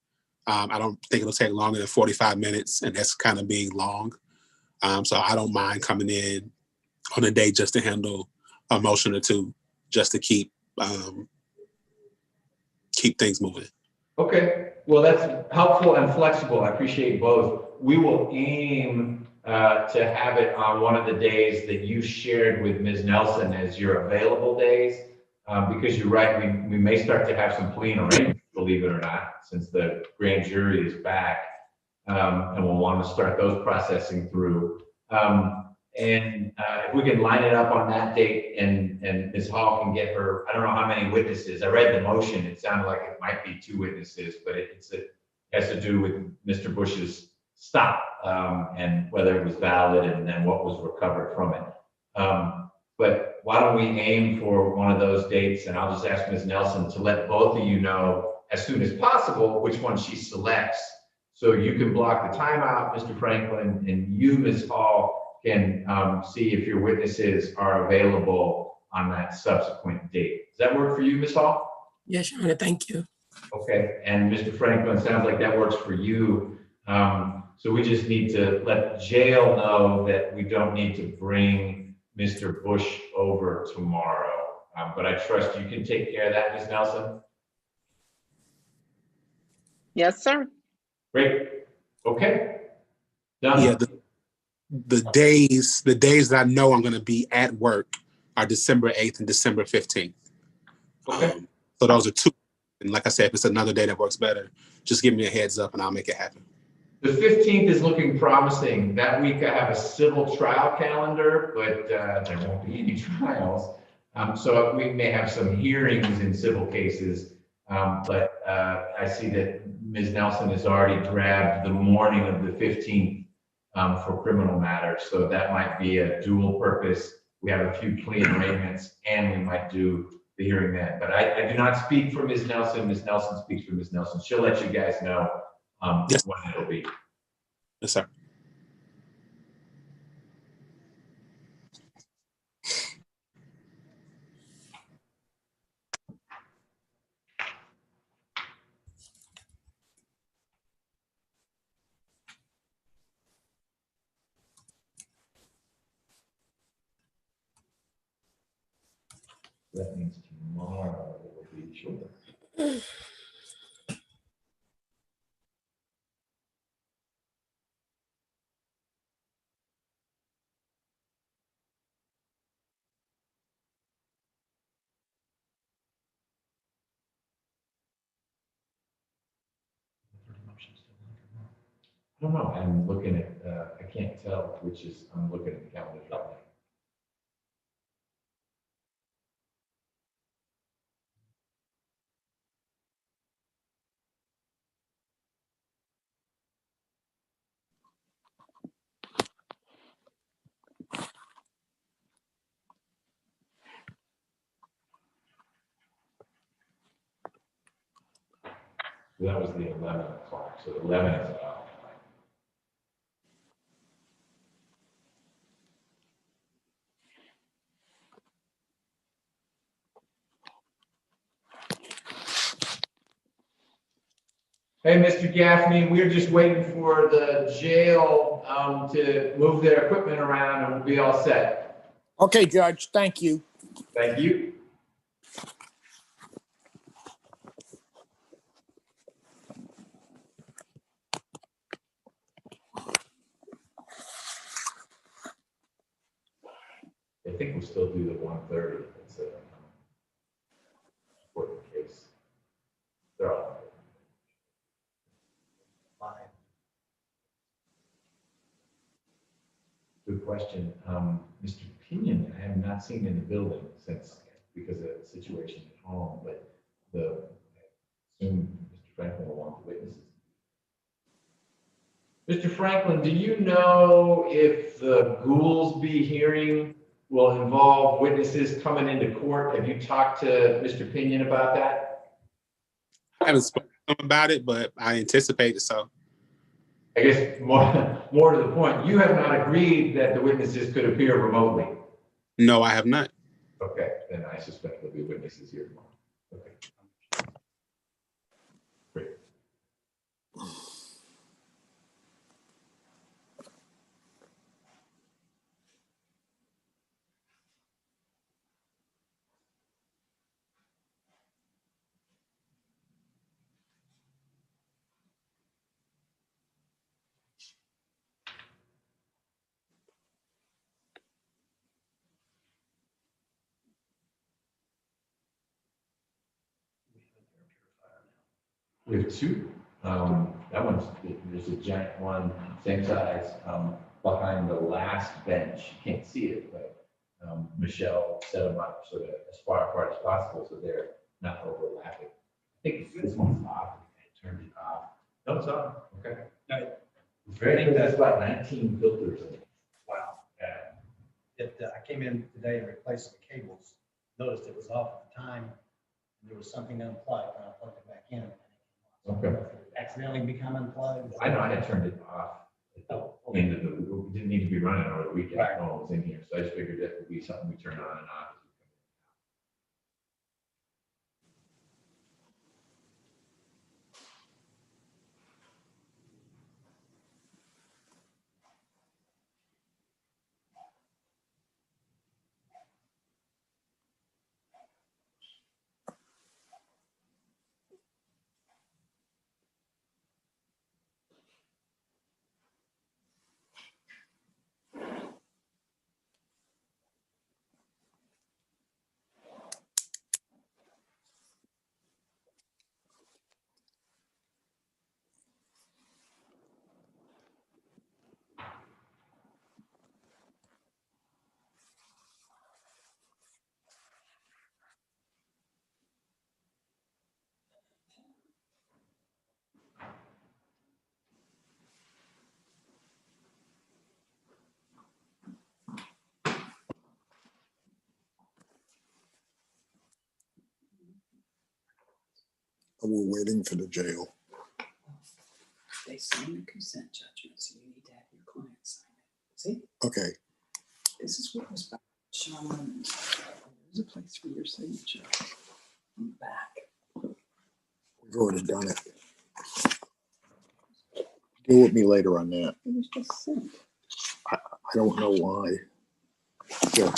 I don't think it'll take longer than 45 minutes, and that's kind of being long. So I don't mind coming in on a day just to handle a motion or two, just to keep things moving. Okay, well, that's helpful and flexible. I appreciate both. We will aim to have it on one of the days that you shared with Ms. Nelson as your available days, because you're right, we may start to have some plea arrangements, believe it or not, since the grand jury is back, and we'll want to start those processing through. And if we can line it up on that date and Ms. Hall can get her, I don't know how many witnesses. I read the motion. It sounded like it might be 2 witnesses, but it has to do with Mr. Bush's stop and whether it was valid and then what was recovered from it. But why don't we aim for one of those dates, and I'll just ask Ms. Nelson to let both of you know as soon as possible which one she selects. So you can block the time out, Mr. Franklin, and you, Ms. Hall, can see if your witnesses are available on that subsequent date. Does that work for you, Ms. Hall? Yes, Your Honor, thank you. Okay, and Mr. Franklin, sounds like that works for you. So we just need to let jail know that we don't need to bring Mr. Bush over tomorrow. But I trust you can take care of that, Ms. Nelson? Yes, sir. Great, okay. Done. Yeah, the days that I know I'm going to be at work are December 8th and December 15th. Okay. So those are 2. And like I said, if it's another day that works better, just give me a heads up and I'll make it happen. The 15th is looking promising. That week I have a civil trial calendar, but there won't be any trials. So we may have some hearings in civil cases, but I see that Ms. Nelson has already grabbed the morning of the 15th for criminal matters. So that might be a dual purpose. We have a few plea arraignments and we might do the hearing then. But I do not speak for Ms. Nelson. Ms. Nelson speaks for Ms. Nelson. She'll let you guys know Yes. when it'll be. Yes, sir. That means tomorrow it will be short. I don't know. I'm looking at, I can't tell which is, I'm looking at the calendar right now. So that was the 11 o'clock. So 11 is out. Hey, Mr. Gaffney, we're just waiting for the jail to move their equipment around and we'll be all set. Okay, Judge, thank you. Thank you. I think we'll still do the 130. It's a important case. They're all. Good question. Mr. Pinion, I have not seen in the building since because of the situation at home, but I assume Mr. Franklin will want the witnesses. Mr. Franklin, do you know if the Goolsby hearing will involve witnesses coming into court? Have you talked to Mr. Pinion about that? I haven't spoken to him about it, but I anticipate it. So I guess more to the point, you have not agreed that the witnesses could appear remotely. no, I have not. Okay, then I suspect there'll be witnesses here tomorrow. Okay. Great. We have two. That one's, there's a giant one, same size, behind the last bench. You can't see it, but Michelle set them up so that as far apart as possible so they're not overlapping. I think this one's off. I turned it off. No, it's on. Okay. No, Very good. That's about 19 filters in it. wow. I came in today and replaced the cables, noticed it was off at the time. And there was something unplugged, and I plugged it back in. Okay. Accidentally become unplugged. I know I had turned it off. We didn't need to be running over the weekend. Right. No one was in here. So I just figured that would be something we turn on and off. We're waiting for the jail. They sign the consent judgment, so you need to have your client sign it. See, Okay, this is what was about Sean Lemons. There's a place for your signature on the back. we've already done it. Deal with me later on that. It was just sent. I don't know why. Yeah.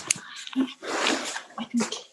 I think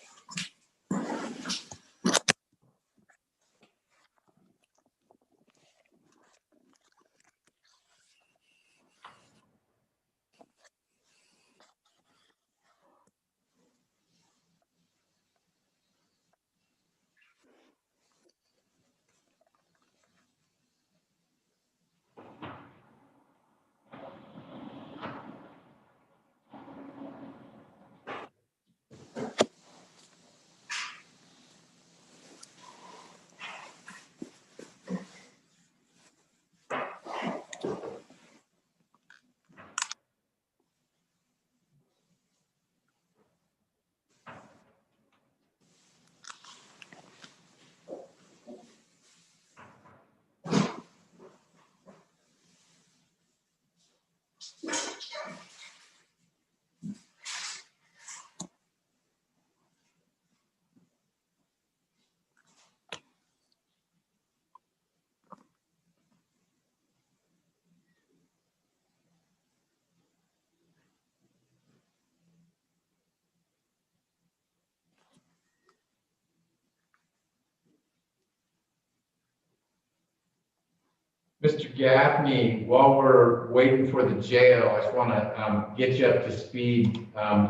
Mr. Gaffney, while we're waiting for the jail, I just want to get you up to speed.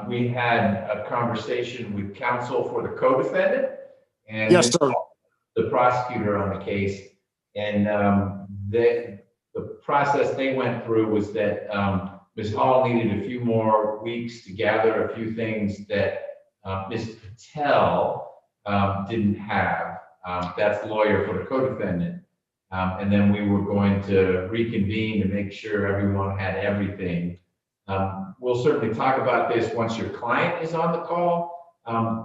We had a conversation with counsel for the co-defendant and Yes, sir. the prosecutor on the case. And the process they went through was that Ms. Hall needed a few more weeks to gather a few things that Ms. Patel didn't have. That's the lawyer for the co-defendant. And then we were going to reconvene to make sure everyone had everything. We'll certainly talk about this once your client is on the call,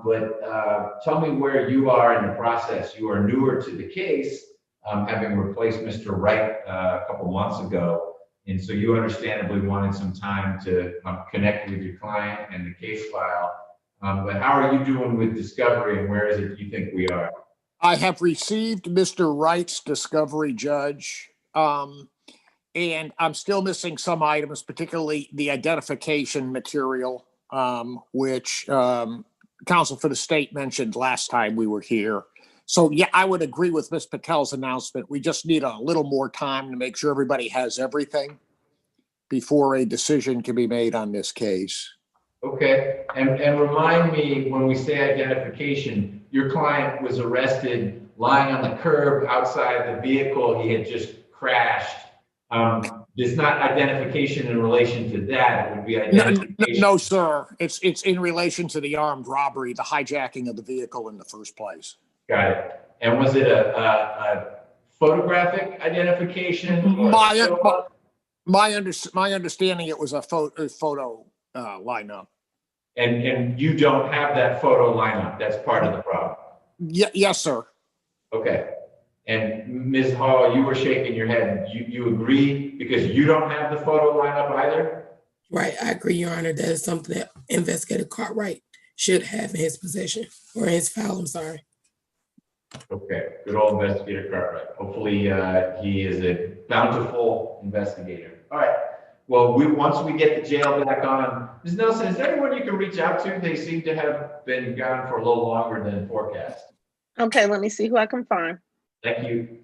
but tell me where you are in the process. You are newer to the case, having replaced Mr. Wright a couple months ago. And so you understandably wanted some time to connect with your client and the case file. But how are you doing with discovery, and where is it you think we are? I have received Mr. Wright's discovery, Judge, and I'm still missing some items, particularly the identification material, which counsel for the state mentioned last time we were here. So yeah, I would agree with Ms. Patel's announcement. We just need a little more time to make sure everybody has everything before a decision can be made on this case. Okay, and remind me, when we say identification, your client was arrested lying on the curb outside the vehicle he had just crashed. There's not identification in relation to that. It would be identification. No, sir. It's in relation to the armed robbery, the hijacking of the vehicle in the first place. Got it. And was it a photographic identification? My understanding, it was a photo lineup. And you don't have that photo lineup. That's part of the problem. Yes, sir. Okay. And Ms. Hall, you were shaking your head. You agree because you don't have the photo lineup either? Right, I agree, Your Honor. That is something that Investigator Cartwright should have in his possession, or in his file, I'm sorry. Okay, good old Investigator Cartwright. Hopefully he is a bountiful investigator. All right. Well, once we get the jail back on, Ms. Nelson, is there anyone you can reach out to? They seem to have been gone for a little longer than forecast. Okay, let me see who I can find. Thank you.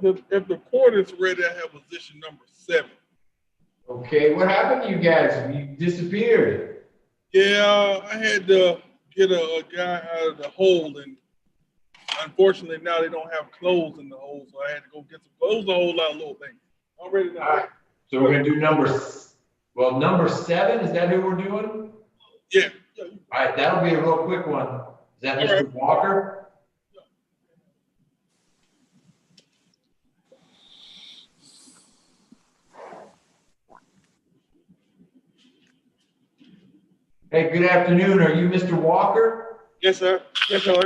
If the court is ready, I have position number 7. Okay, what happened to you guys? You disappeared. Yeah, I had to get a guy out of the hole, and unfortunately now they don't have clothes in the hole, so I had to go get some clothes, a whole lot of little things. I'm ready now. All right. So we're gonna do number 7. Is that who we're doing? Yeah. All right, that'll be a real quick one. Is that Mr. Walker? Hey, good afternoon. Are you Mr. Walker? Yes, sir. Yes, sir.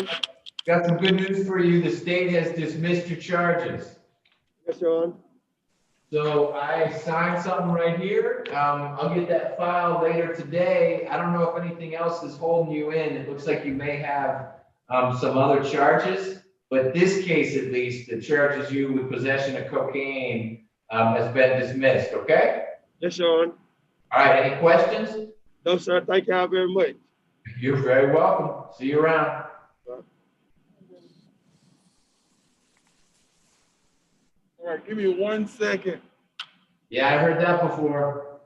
Got some good news for you. The state has dismissed your charges. Yes, sir. So I signed something right here. I'll get that file later today. I don't know if anything else is holding you in. It looks like you may have some other charges, but this case, at least, that charges you with possession of cocaine has been dismissed, okay? Yes, sir. All right, any questions? No, sir. Thank y'all very much. You're very welcome. See you around. All right, give me 1 second. Yeah, I heard that before.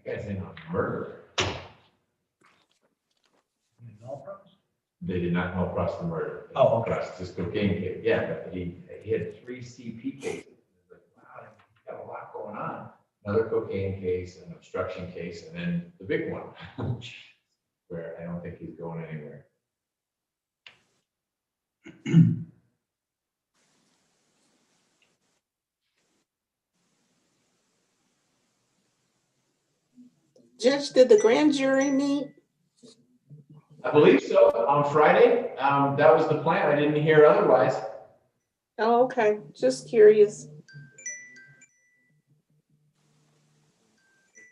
Guy's in on murder. They did not know across the murder. Oh, okay. Across this cocaine case. Yeah, but he had 3 CP cases. Like, wow, he's got a lot going on. Another cocaine case, an obstruction case, and then the big one, where I don't think he's going anywhere. Judge, did the grand jury meet? I believe so, on Friday. That was the plan. I didn't hear otherwise. Oh, okay, just curious.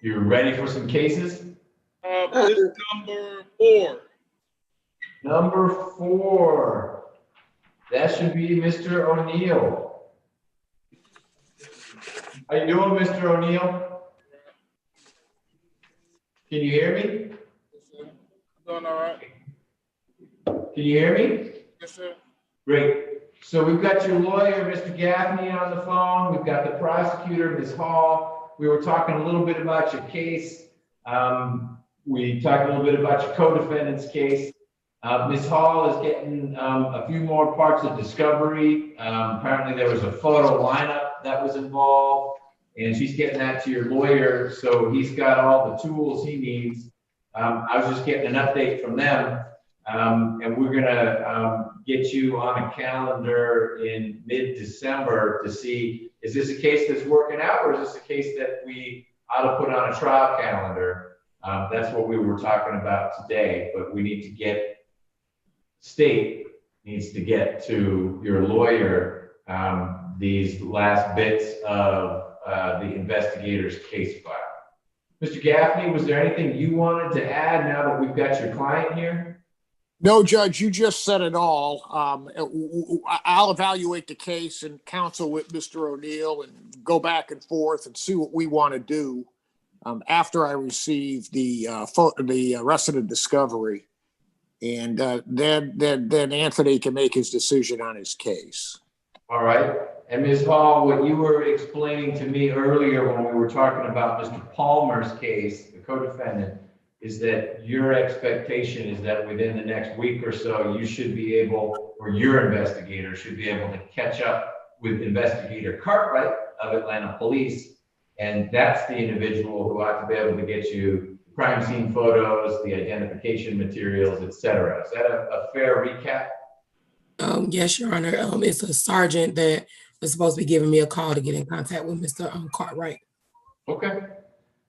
You ready for some cases? This is number 4. Number 4. That should be Mr. O'Neill. How you doing, Mr. O'Neill? Can you hear me? Yes, sir. I'm doing all right. Can you hear me? Yes, sir. Great. So we've got your lawyer, Mr. Gaffney, on the phone. We've got the prosecutor, Ms. Hall. We were talking a little bit about your case. We talked a little bit about your co-defendant's case. Ms. Hall is getting a few more parts of discovery. Apparently there was a photo lineup that was involved, and she's getting that to your lawyer, so he's got all the tools he needs. I was just getting an update from them, and we're gonna get you on a calendar in mid-December to see, is this a case that's working out, or is this a case that we ought to put on a trial calendar? That's what we were talking about today, but we need to get, state needs to get to your lawyer these last bits of the investigator's case file. Mr. Gaffney, was there anything you wanted to add now that we've got your client here? No, Judge, you just said it all. I'll evaluate the case and counsel with Mr. O'Neill and go back and forth and see what we want to do after I receive the rest of the discovery. And then Anthony can make his decision on his case. All right. And Ms. Hall, what you were explaining to me earlier when we were talking about Mr. Palmer's case, the co-defendant, is that your expectation is that within the next week or so, you should be able, or your investigator should be able to catch up with Investigator Cartwright of Atlanta Police. And that's the individual who ought to be able to get you crime scene photos, the identification materials, et cetera. Is that a fair recap? Yes, Your Honor. It's a sergeant that was supposed to be giving me a call to get in contact with Mr. Cartwright. Okay.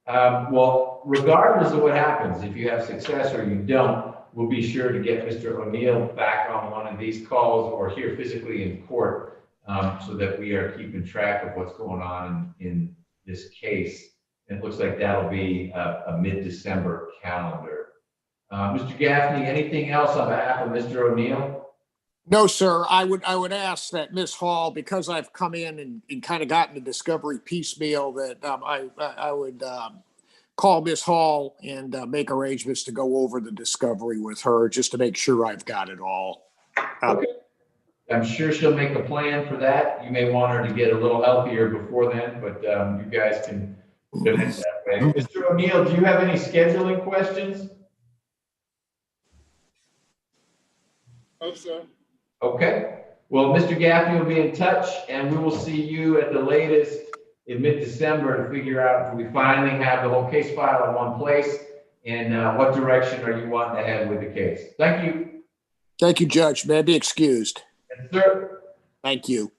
Well, regardless of what happens, if you have success or you don't, we'll be sure to get Mr. O'Neill back on one of these calls or here physically in court so that we are keeping track of what's going on in this case. It looks like that'll be a mid-December calendar. Mr. Gaffney, anything else on behalf of Mr. O'Neill? No, sir. I would ask that Ms. Hall, because I've come in and kind of gotten the discovery piecemeal, that I would call Ms. Hall and make arrangements to go over the discovery with her just to make sure I've got it all. Okay. I'm sure she'll make a plan for that. You may want her to get a little healthier before then, but you guys can do it that way. Mr. O'Neill, do you have any scheduling questions? Oh, sir. Okay. Well, Mr. Gaffney will be in touch, and we will see you at the latest in mid-December to figure out if we finally have the whole case file in one place and what direction are you wanting to head with the case. Thank you. Thank you, Judge. May I be excused? Yes, sir. Thank you.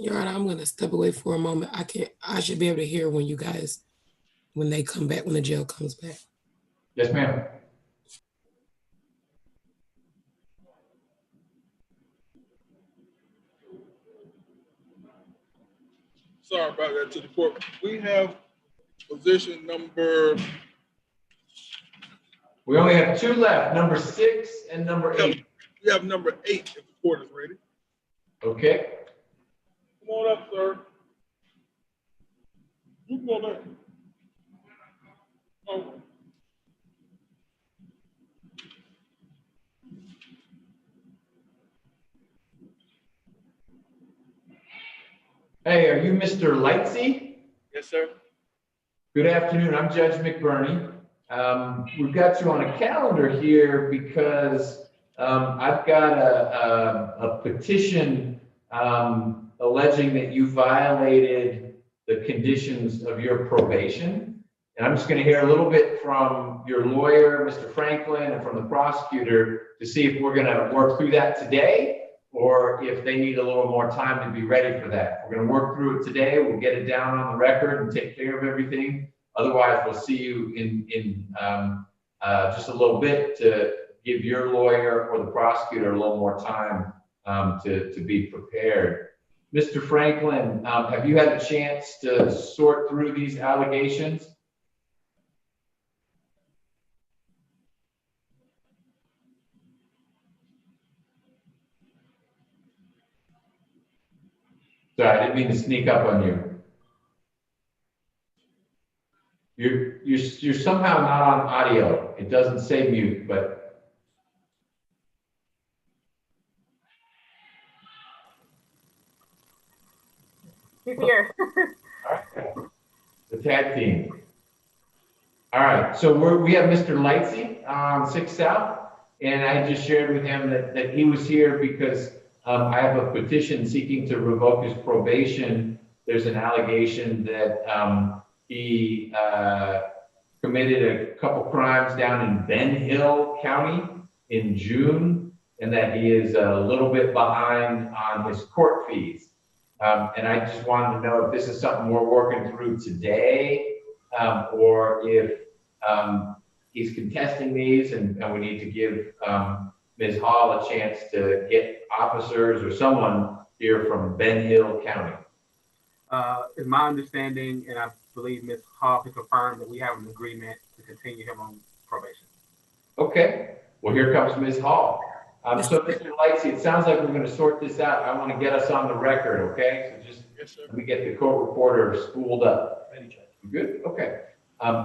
Your Honor, I'm gonna step away for a moment. I should be able to hear when they come back, when the jail comes back. Yes, ma'am. Sorry about that to the court. We have position number. We only have two left, number 6 and number 8. We have number 8 if the court is ready. Okay. Come on up, sir. You can go there. Oh. Hey, are you Mr. Lightsey? Yes, sir. Good afternoon. I'm Judge McBurney. We've got you on a calendar here because I've got a petition alleging that you violated the conditions of your probation. And I'm just going to hear a little bit from your lawyer, Mr. Franklin, and from the prosecutor to see if we're going to work through that today or if they need a little more time to be ready for that. We're going to work through it today. We'll get it down on the record and take care of everything. Otherwise, we'll see you in just a little bit to give your lawyer or the prosecutor a little more time to be prepared. Mr. Franklin, have you had a chance to sort through these allegations? Sorry, I didn't mean to sneak up on you. You're somehow not on audio. It doesn't say mute, but He's here. the tag team. All right, so we have Mr. Lightsey on 6 South, and I just shared with him that he was here because I have a petition seeking to revoke his probation. There's an allegation that he committed a couple crimes down in Ben Hill County in June, and that he is a little bit behind on his court fees. And I just wanted to know if this is something we're working through today, or if he's contesting these and we need to give Ms. Hall a chance to get officers or someone here from Ben Hill County. Is my understanding, and I believe Ms. Hall can confirm that we have an agreement to continue him on probation. Okay, well, here comes Ms. Hall. So Mr. Lightsey, it sounds like we're going to sort this out. I want to get us on the record, okay? So just let me get the court reporter spooled up. Good, okay.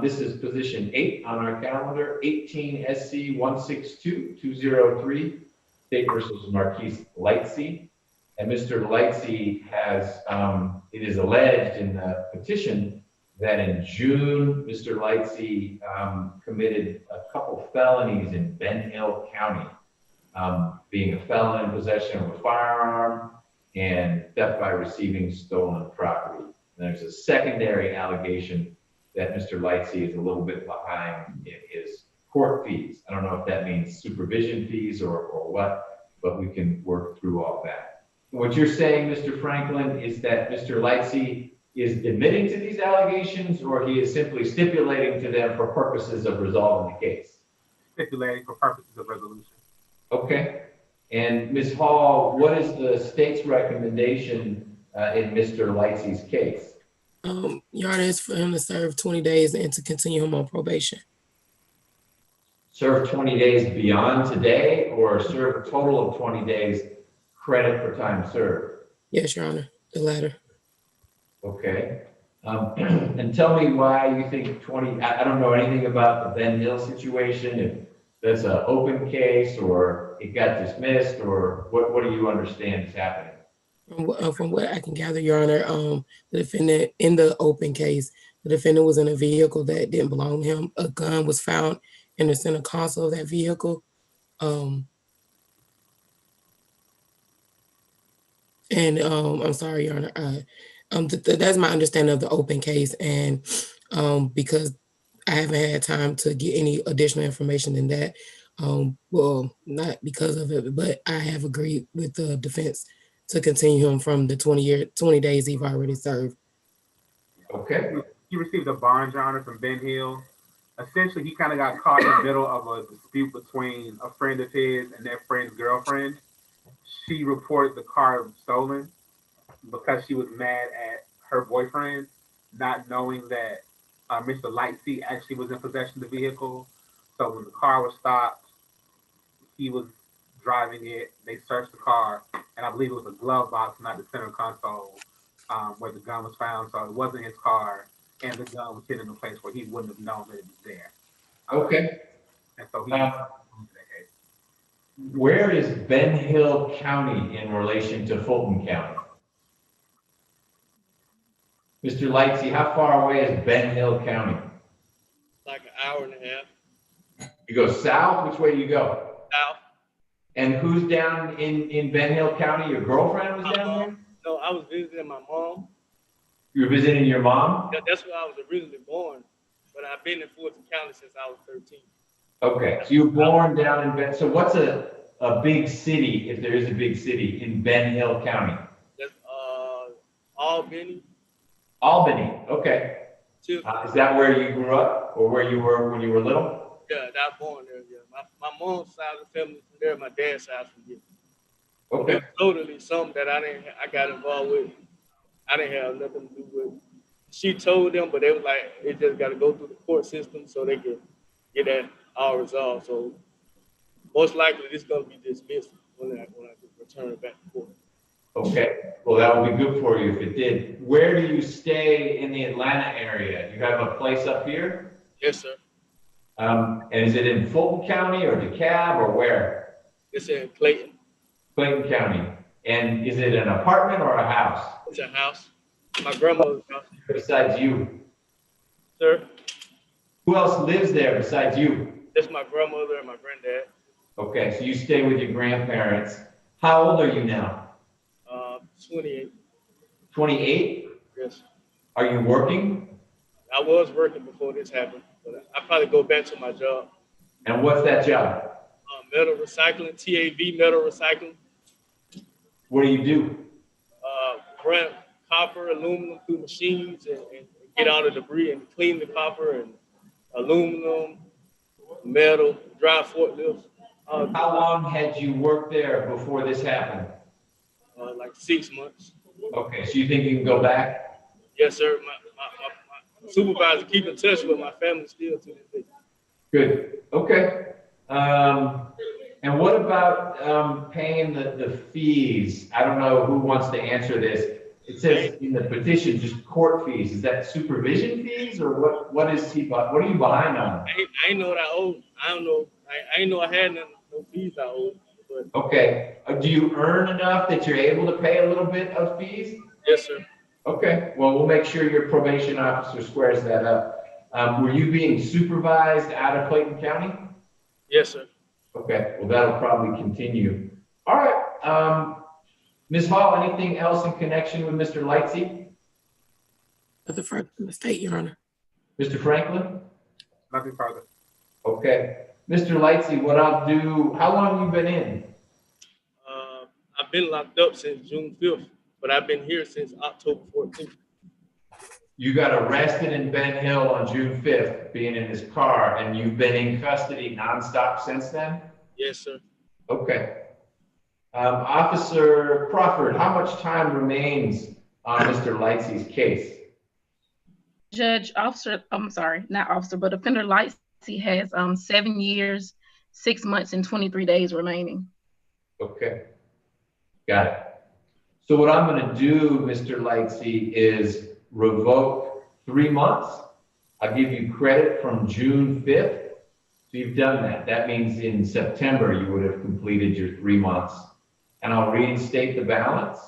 This is position 8 on our calendar, 18 SC 162203, State versus Marquise Lightsey. And Mr. Lightsey has, it is alleged in the petition that in June, Mr. Lightsey committed a couple felonies in Ben Hill County, being a felon in possession of a firearm and theft by receiving stolen property. And there's a secondary allegation that Mr. Lightsey is a little bit behind in his court fees. I don't know if that means supervision fees or what, but we can work through all that. What you're saying, Mr. Franklin, is that Mr. Lightsey is admitting to these allegations, or he is simply stipulating to them for purposes of resolving the case? Stipulating for purposes of resolution. Okay. And Ms. Hall, what is the state's recommendation in Mr. Lightsey's case? Your Honor, is for him to serve 20 days and to continue him on probation. Serve 20 days beyond today, or serve a total of 20 days credit for time served? Yes, Your Honor, the latter. Okay. And tell me why you think 20, I don't know anything about the Ben Hill situation, if that's an open case or it got dismissed, or what do you understand is happening? From what I can gather, Your Honor, the defendant in the open case, the defendant was in a vehicle that didn't belong to him. A gun was found in the center console of that vehicle. I'm sorry, Your Honor. That's my understanding of the open case, and because I haven't had time to get any additional information than that, well, not because of it, but I have agreed with the defense to continue him from the 20 days he's already served. Okay. He received a bond, Your Honor, from Ben Hill. Essentially, he kind of got caught in the middle of a dispute between a friend of his and that friend's girlfriend. She reported the car stolen because she was mad at her boyfriend, not knowing that Mr. Lightsey actually was in possession of the vehicle. So when the car was stopped, he was driving it. They searched the car, and I believe it was a glove box, not the center console, where the gun was found. So it wasn't his car, and the gun was hidden in a place where he wouldn't have known that it was there. Okay. And so he where is Ben Hill County in relation to Fulton County? Mr. Lightsey, how far away is Ben Hill County? Like an hour and a half. You go south? Which way do you go? South. And who's down in Ben Hill County? Your girlfriend was down there? No, I was visiting my mom. You were visiting your mom? That's where I was originally born, but I've been in Fulton County since I was 13. Okay, so you were born down in Ben. So what's a big city, if there is a big city, in Ben Hill County? That's Albany. Albany, okay. Is that where you grew up or where you were when you were little? Yeah, I was born there. Yeah, my mom's side of the family from there. My dad's side from here. Okay. It's totally something that I got involved with. I didn't have nothing to do with. She told them, but they was like, it just got to go through the court system so they can get that all resolved. So most likely this is gonna be dismissed when I return it back to court. Okay, well, that would be good for you if it did. Where do you stay in the Atlanta area? You have a place up here? Yes, sir. And is it in Fulton County or DeKalb or where? It's in Clayton. Clayton County. And is it an apartment or a house? It's a house. My grandmother's house. Besides you? Sir? Who else lives there besides you? It's my grandmother and my granddad. Okay, so you stay with your grandparents. How old are you now? 28. 28? Yes. Are you working? I was working before this happened, but I probably go back to my job. And what's that job? Metal recycling, TAV metal recycling. What do you do? Run copper, aluminum through machines and get all the debris and clean the copper and aluminum, metal, drive forklifts. How long had you worked there before this happened? Like 6 months. Okay, so you think you can go back? Yes, sir. My supervisor keep in touch with my family still to this day. Good. Okay. And what about paying the fees? I don't know who wants to answer this. It says in the petition, just court fees. Is that supervision fees or what is he, what are you behind on? I ain't know what I owe. I don't know. I ain't know I had no fees I owed. But Okay. Do you earn enough that you're able to pay a little bit of fees? Yes, sir. Okay. Well, we'll make sure your probation officer squares that up. Were you being supervised out of Clayton County? Yes, sir. Okay. Well, that'll probably continue. All right. Ms. Hall, anything else in connection with Mr. Lightsey? Nothing further from the state, Your Honor. Mr. Franklin? Nothing further. Okay. Mr. Lightsey, what I'll do, how long have you been in? I've been locked up since June 5th, but I've been here since October 14th. You got arrested in Ben Hill on June 5th, being in his car, and you've been in custody nonstop since then? Yes, sir. Okay. Officer Crawford, how much time remains on Mr. Lightsey's case? Judge, but Offender Lightsey has 7 years, 6 months, and 23 days remaining. Okay, got it. So what I'm going to do, Mr. Lightsey, is revoke 3 months. I'll give you credit from June 5th. So you've done that. That means in September you would have completed your 3 months. And I'll reinstate the balance.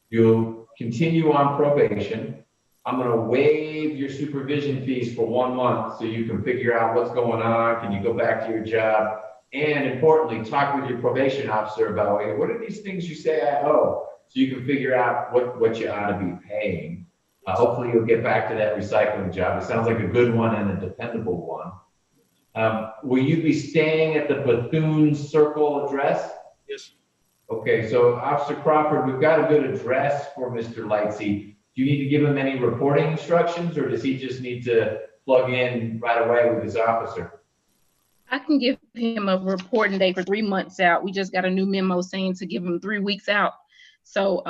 You'll continue on probation. I'm going to waive your supervision fees for 1 month so you can figure out what's going on. Can you go back to your job? And importantly, talk with your probation officer about, hey, what are these things you say I owe? So you can figure out what you ought to be paying. Hopefully you'll get back to that recycling job. It sounds like a good one and a dependable one. Will you be staying at the Bethune Circle address? Yes. Okay, so Officer Crawford, we've got a good address for Mr. Lightsey. Do you need to give him any reporting instructions, or does he just need to plug in right away with his officer? I can give him a reporting date for 3 months out. We just got a new memo saying to give him 3 weeks out. So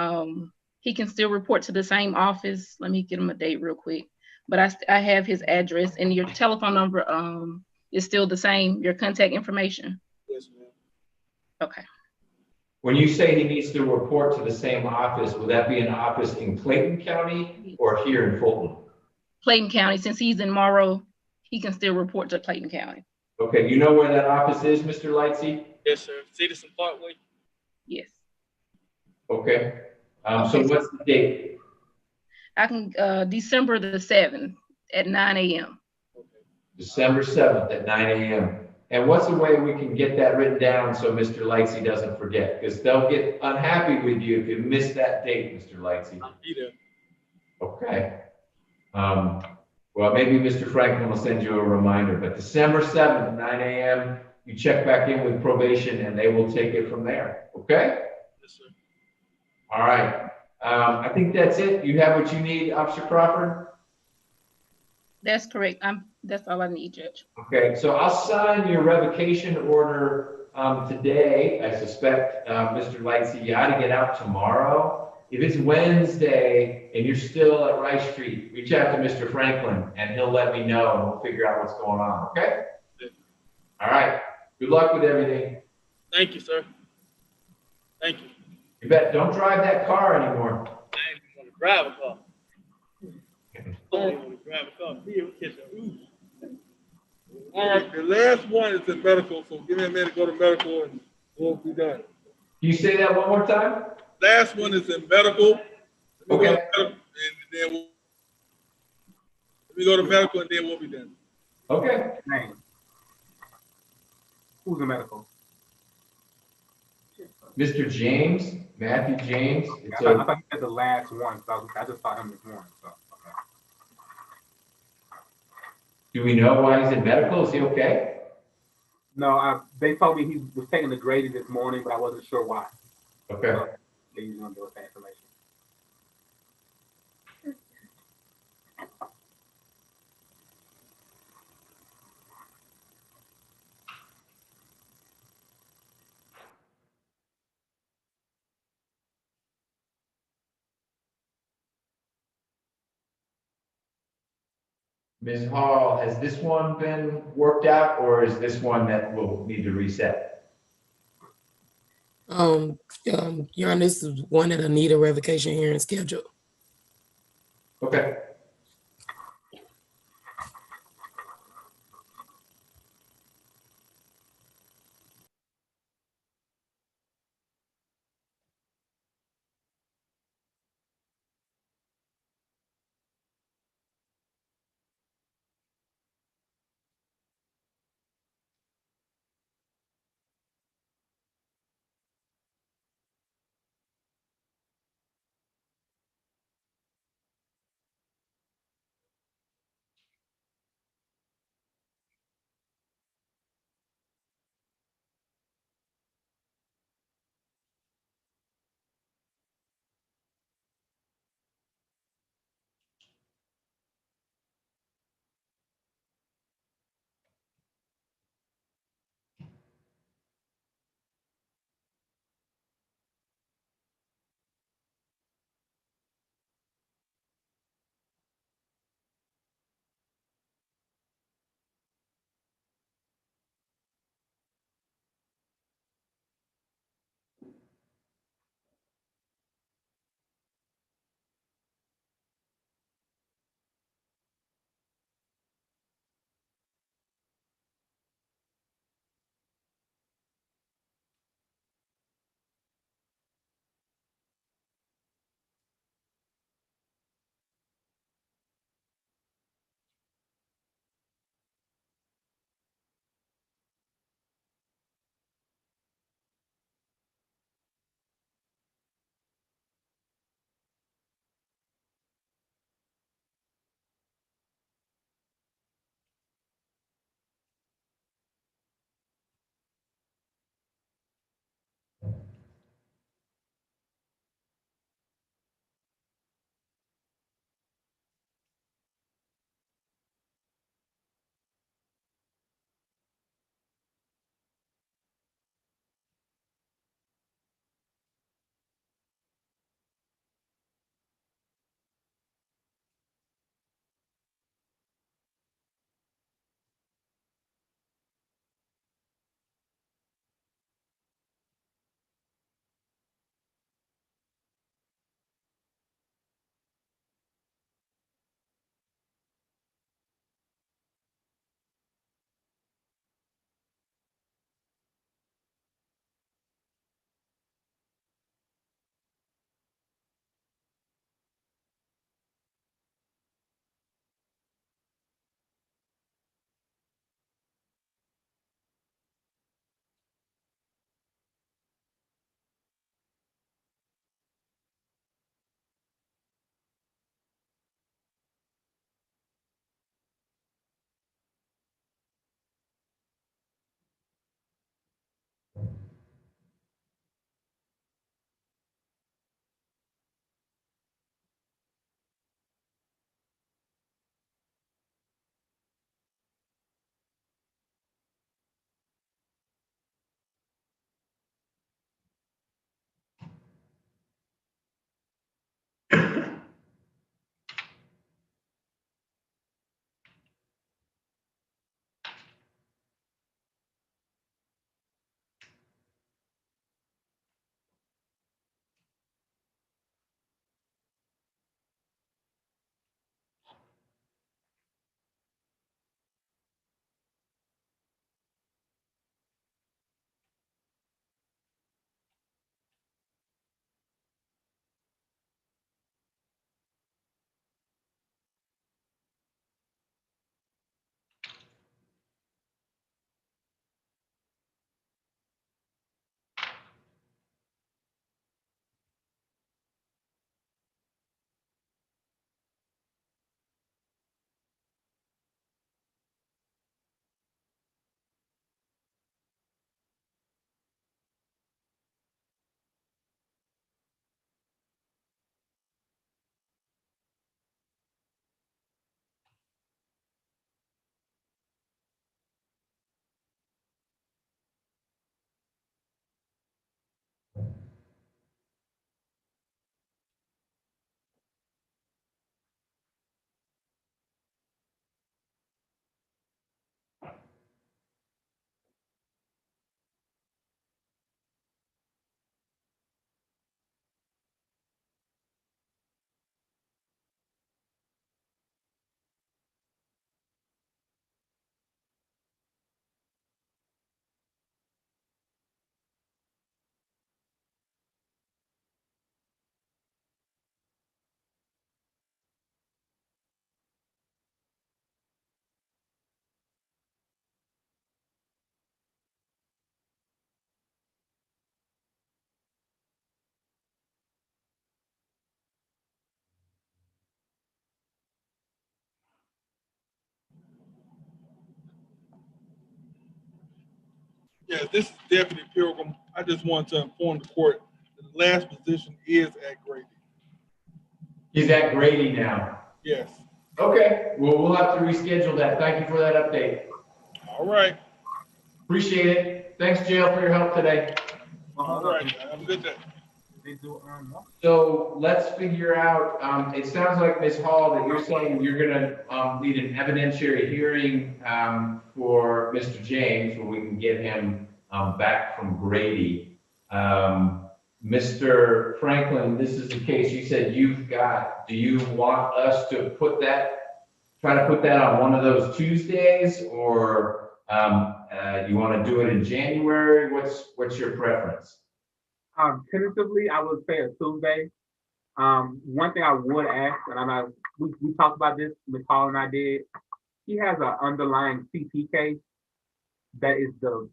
he can still report to the same office. Let me get him a date real quick. But I have his address, and your telephone number is still the same, your contact information? Yes, ma'am. Okay. When you say he needs to report to the same office, would that be an office in Clayton County or here in Fulton? Clayton County. Since he's in Morrow, he can still report to Clayton County. Okay, you know where that office is, Mr. Lightsey? Yes, sir. Citizen Parkway? Yes. Okay. So what's the date? I can, December the 7th at 9 a.m. December 7th at 9 a.m. And what's the way we can get that written down so Mr. Lightsey doesn't forget? Because they'll get unhappy with you if you miss that date, Mr. Lightsey. Be there. Okay. Well, maybe Mr. Franklin will send you a reminder, but December 7th, 9 a.m., you check back in with probation and they will take it from there. Okay? Yes, sir. All right. I think that's it. You have what you need, Officer Crawford? That's correct. That's all I need, Judge. Okay, so I'll sign your revocation order today. I suspect, Mr. Lightsey, you ought to get out tomorrow. If it's Wednesday and you're still at Rice Street, reach out to Mr. Franklin and he'll let me know and we'll figure out what's going on, okay? All right, good luck with everything. Thank you, sir. Thank you. You bet, don't drive that car anymore. I ain't even want to drive a car. I don't even want to drive a car. Here, we catch a ooh. All right, the last one is in medical, so give me a minute to go to medical and we'll be done. Can you say that one more time? Last one is in medical. Let me Okay. go to medical and then let me go to medical and then we'll be done. Okay. Name. Who's in medical? Mr. James, Matthew James. It's I thought you said the last one. So I just saw him this morning. So, okay. do we know why he's in medical? Is he okay? No, they told me he was taking the grading this morning, but I wasn't sure why. Okay. So they usually don't give us that information. Ms. Hall, has this one been worked out or is this one that will need to reset? Your Honor, this is one that'll need a revocation hearing scheduled. Okay. Yes, this is Deputy Pilgrim. I just want to inform the court that the last position is at Grady. He's at Grady now. Yes. Okay, well, we'll have to reschedule that. Thank you for that update. All right. Appreciate it. Thanks, Jail, for your help today. All right. Have a good day. So let's figure out, it sounds like, Ms. Hall, that you're saying you're gonna need an evidentiary hearing for Mr. James, where we can get him back from Grady. Mr. Franklin, this is the case you said you've got. Do you want us to try to put that on one of those Tuesdays, or you want to do it in January? What's your preference? Tentatively, I would say a Tuesday. One thing I would ask, and we talked about this, Ms. Hall and I did. He has an underlying CP case that is the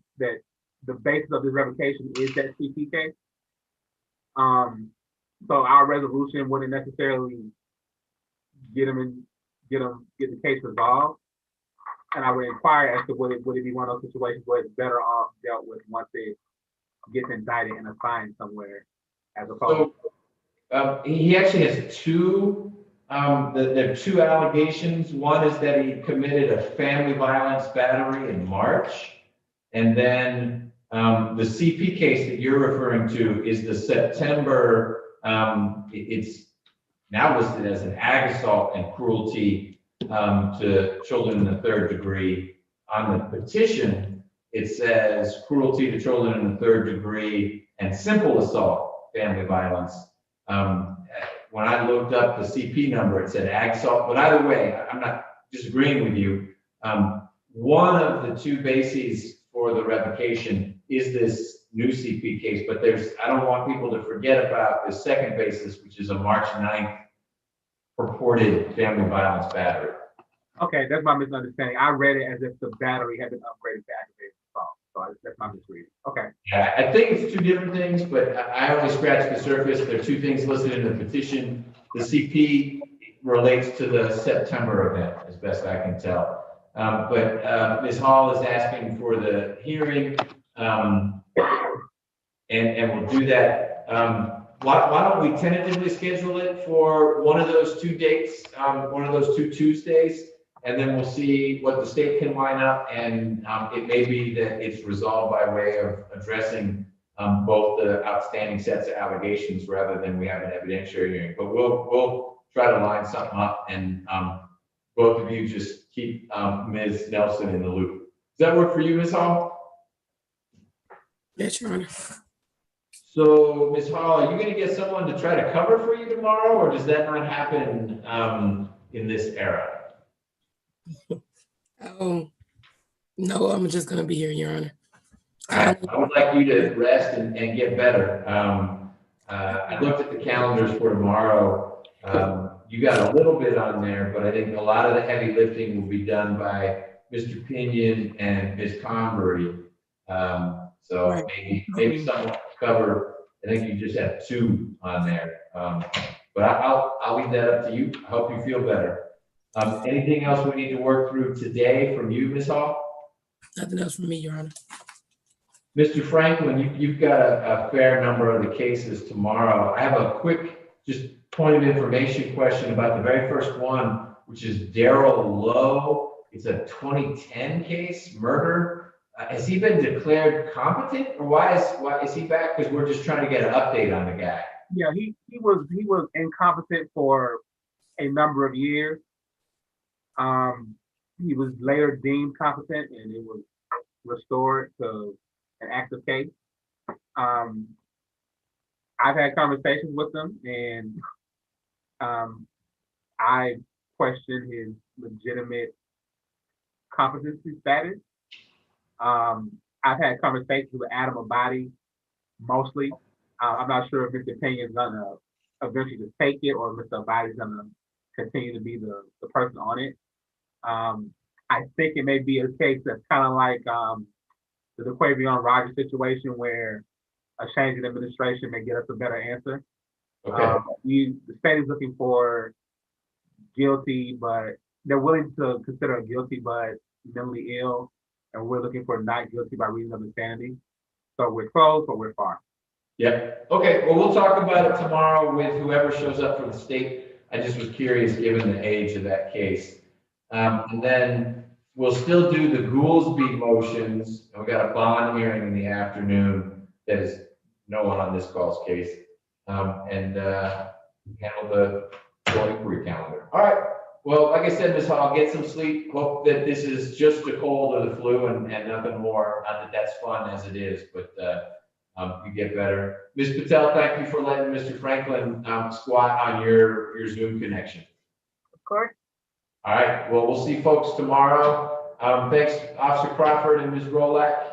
basis of this revocation is that CP case. So our resolution wouldn't necessarily get the case resolved. And I would inquire as to would it be one of those situations where it's better off dealt with once it gets indicted and assigned somewhere, as opposed. So he actually has two. There are two allegations. One is that he committed a family violence battery in March, and then the CP case that you're referring to is the September. It's now listed as an ag assault and cruelty to children in the third degree. On the petition, it says cruelty to children in the third degree and simple assault, family violence. When I looked up the CP number, it said ag assault. But either way, I'm not disagreeing with you. One of the two bases for the revocation is this new CP case, but I don't want people to forget about the second basis, which is a March 9th purported family violence battery. Okay, that's my misunderstanding. I read it as if the battery had been upgraded to aggravated assault. So that's my misreading. Okay. Yeah, I think it's two different things, but I only scratched the surface. There are two things listed in the petition. The CP relates to the September event, as best I can tell. But Ms. Hall is asking for the hearing, and we'll do that. Why don't we tentatively schedule it for one of those two dates, one of those two Tuesdays, and then we'll see what the state can line up, and it may be that it's resolved by way of addressing both the outstanding sets of allegations rather than we have an evidentiary hearing. But we'll try to line something up, and both of you just keep Ms. Nelson in the loop. Does that work for you, Ms. Hall? Yes, Your Honor. So, Ms. Hall, are you going to get someone to try to cover for you tomorrow, or does that not happen in this era? No, I'm just going to be here, Your Honor. I would like you to rest and get better. I looked at the calendars for tomorrow. You got a little bit on there, but I think a lot of the heavy lifting will be done by Mr. Pinion and Ms. Convery. So Right. maybe someone to cover. I think you just have two on there. But I'll leave that up to you. I hope you feel better. Anything else we need to work through today from you, Ms. Hall? Nothing else from me, Your Honor. Mr. Franklin, you've got a fair number of the cases tomorrow. I have a quick, just point of information question about the very first one, which is Daryl Lowe. It's a 2010 case, murder. Has he been declared competent, or why is he back? Because we're just trying to get an update on the guy. Yeah, he was incompetent for a number of years. He was later deemed competent, and it was restored to an active case. I've had conversations with him, and I question his legitimate competency status. I've had conversations with Adam Abadi, mostly. I'm not sure if Mr. Pena is gonna eventually just take it, or if Mr. Abadi is gonna continue to be the person on it. I think it may be a case that's kind of like the Quavion Rogers situation, where a change in administration may get us a better answer. Okay. The state is looking for guilty, but they're willing to consider a guilty but mentally ill and we're looking for not guilty by reason of insanity. So we're close, but we're far. Yep. Okay, well, we'll talk about it tomorrow with whoever shows up from the state. I just was curious, given the age of that case. And then we'll still do the Goolsby motions. And we got a bond hearing in the afternoon that is no one on this call's case. And handle the joint inquiry calendar. All right. Well, like I said, Ms. Hall, get some sleep. Hope that this is just a cold or the flu and nothing more. Not that that's fun as it is, but you get better. Ms. Patel, thank you for letting Mr. Franklin squat on your Zoom connection. Of course. All right. Well, we'll see folks tomorrow. Thanks, Officer Crawford and Ms. Rolak.